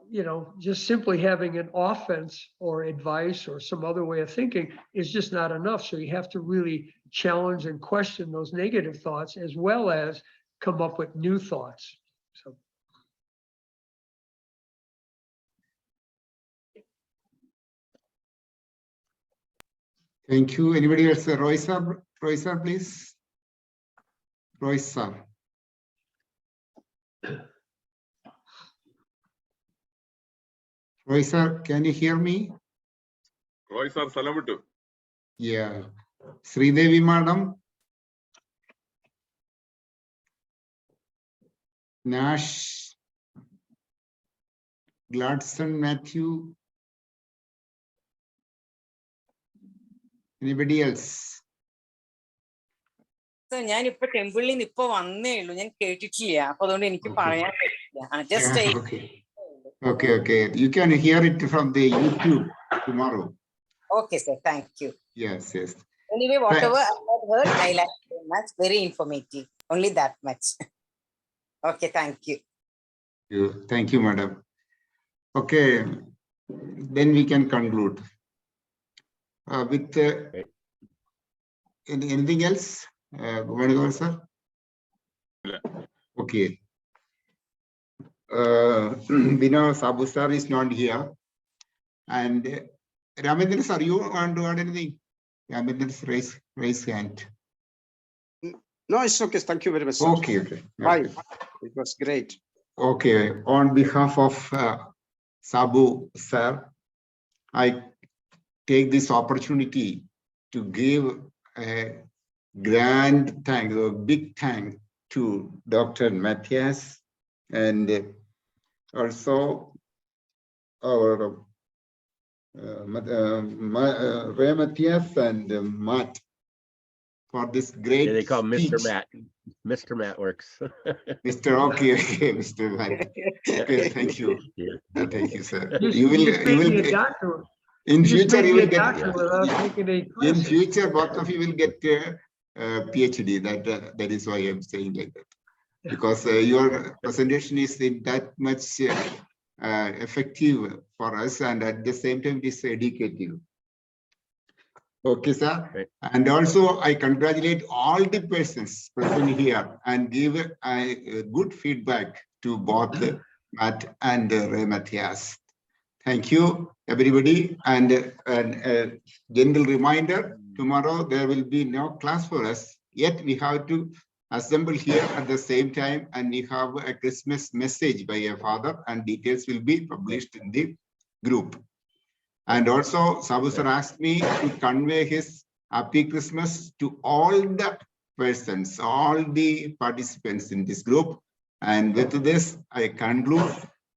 you know, just simply having an offense or advice or some other way of thinking is just not enough. So you have to really challenge and question those negative thoughts as well as come up with new thoughts. So. Thank you. Anybody else? Roy sir, please. Roy sir. Roy sir, can you hear me? Roy sir, salamuttu. Yeah. Sridevi madam. Nash. Gladson Matthew. Anybody else? So, I am temporarily nippo vanney ullu. I kettittilla. Appo adonde enikku parayan pettilla. Just Okay. You can hear it from the YouTube tomorrow. Okay, sir. Thank you. Yes. Anyway, whatever I have heard, I like very much. Very informative. Only that much. Okay, thank you. Thank you, madam. Okay, then we can conclude. With anything else? Sir? Okay. We know Sabu sir is not here. And Ramendra sir, you want to add anything? Ramendra, raise hand. No, it's okay. Thank you very much, sir. Okay. Bye. It was great. Okay. On behalf of Sabu sir, I take this opportunity to give a grand thank, a big thank to Dr. Matias and also our Ray Matias and Matt for this great they call speech. Mr. Matt. Mr. Matt works. Okay, Mr. Matt. Okay, thank you. Yeah. Thank you, sir. You will be a doctor. In future, you will get. In future, both of you will get PhD. That is why I'm saying like that, because your presentation is that much effective for us, and at the same time, it is educative. Okay, sir. Right. And also, I congratulate all the persons present here and give a good feedback to both Matt and Ray Matias. Thank you, everybody. And a gentle reminder, tomorrow there will be no class for us. Yet we have to assemble here at the same time, and we have a Christmas message by a father, and details will be published in the group. And also, Sabu sir asked me to convey his happy Christmas to all the persons, all the participants in this group. And with this, I conclude.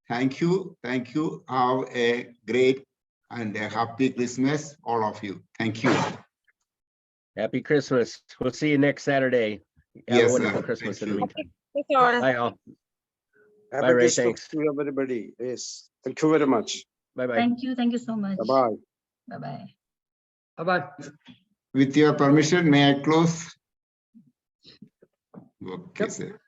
Thank you. Thank you. Have a great and a happy Christmas, all of you. Thank you. Happy Christmas. We'll see you next Saturday. Have Yes, a wonderful sir. Christmas in Thank the you. meantime. Thank you all. Bye all. Happy Bye, Ray. Christmas Thanks. to everybody. Yes. Thank you very much. Bye-bye. Thank you. Thank you so much. Bye-bye. Bye-bye. Bye-bye. With your permission, may I close? Okay, Yep. sir.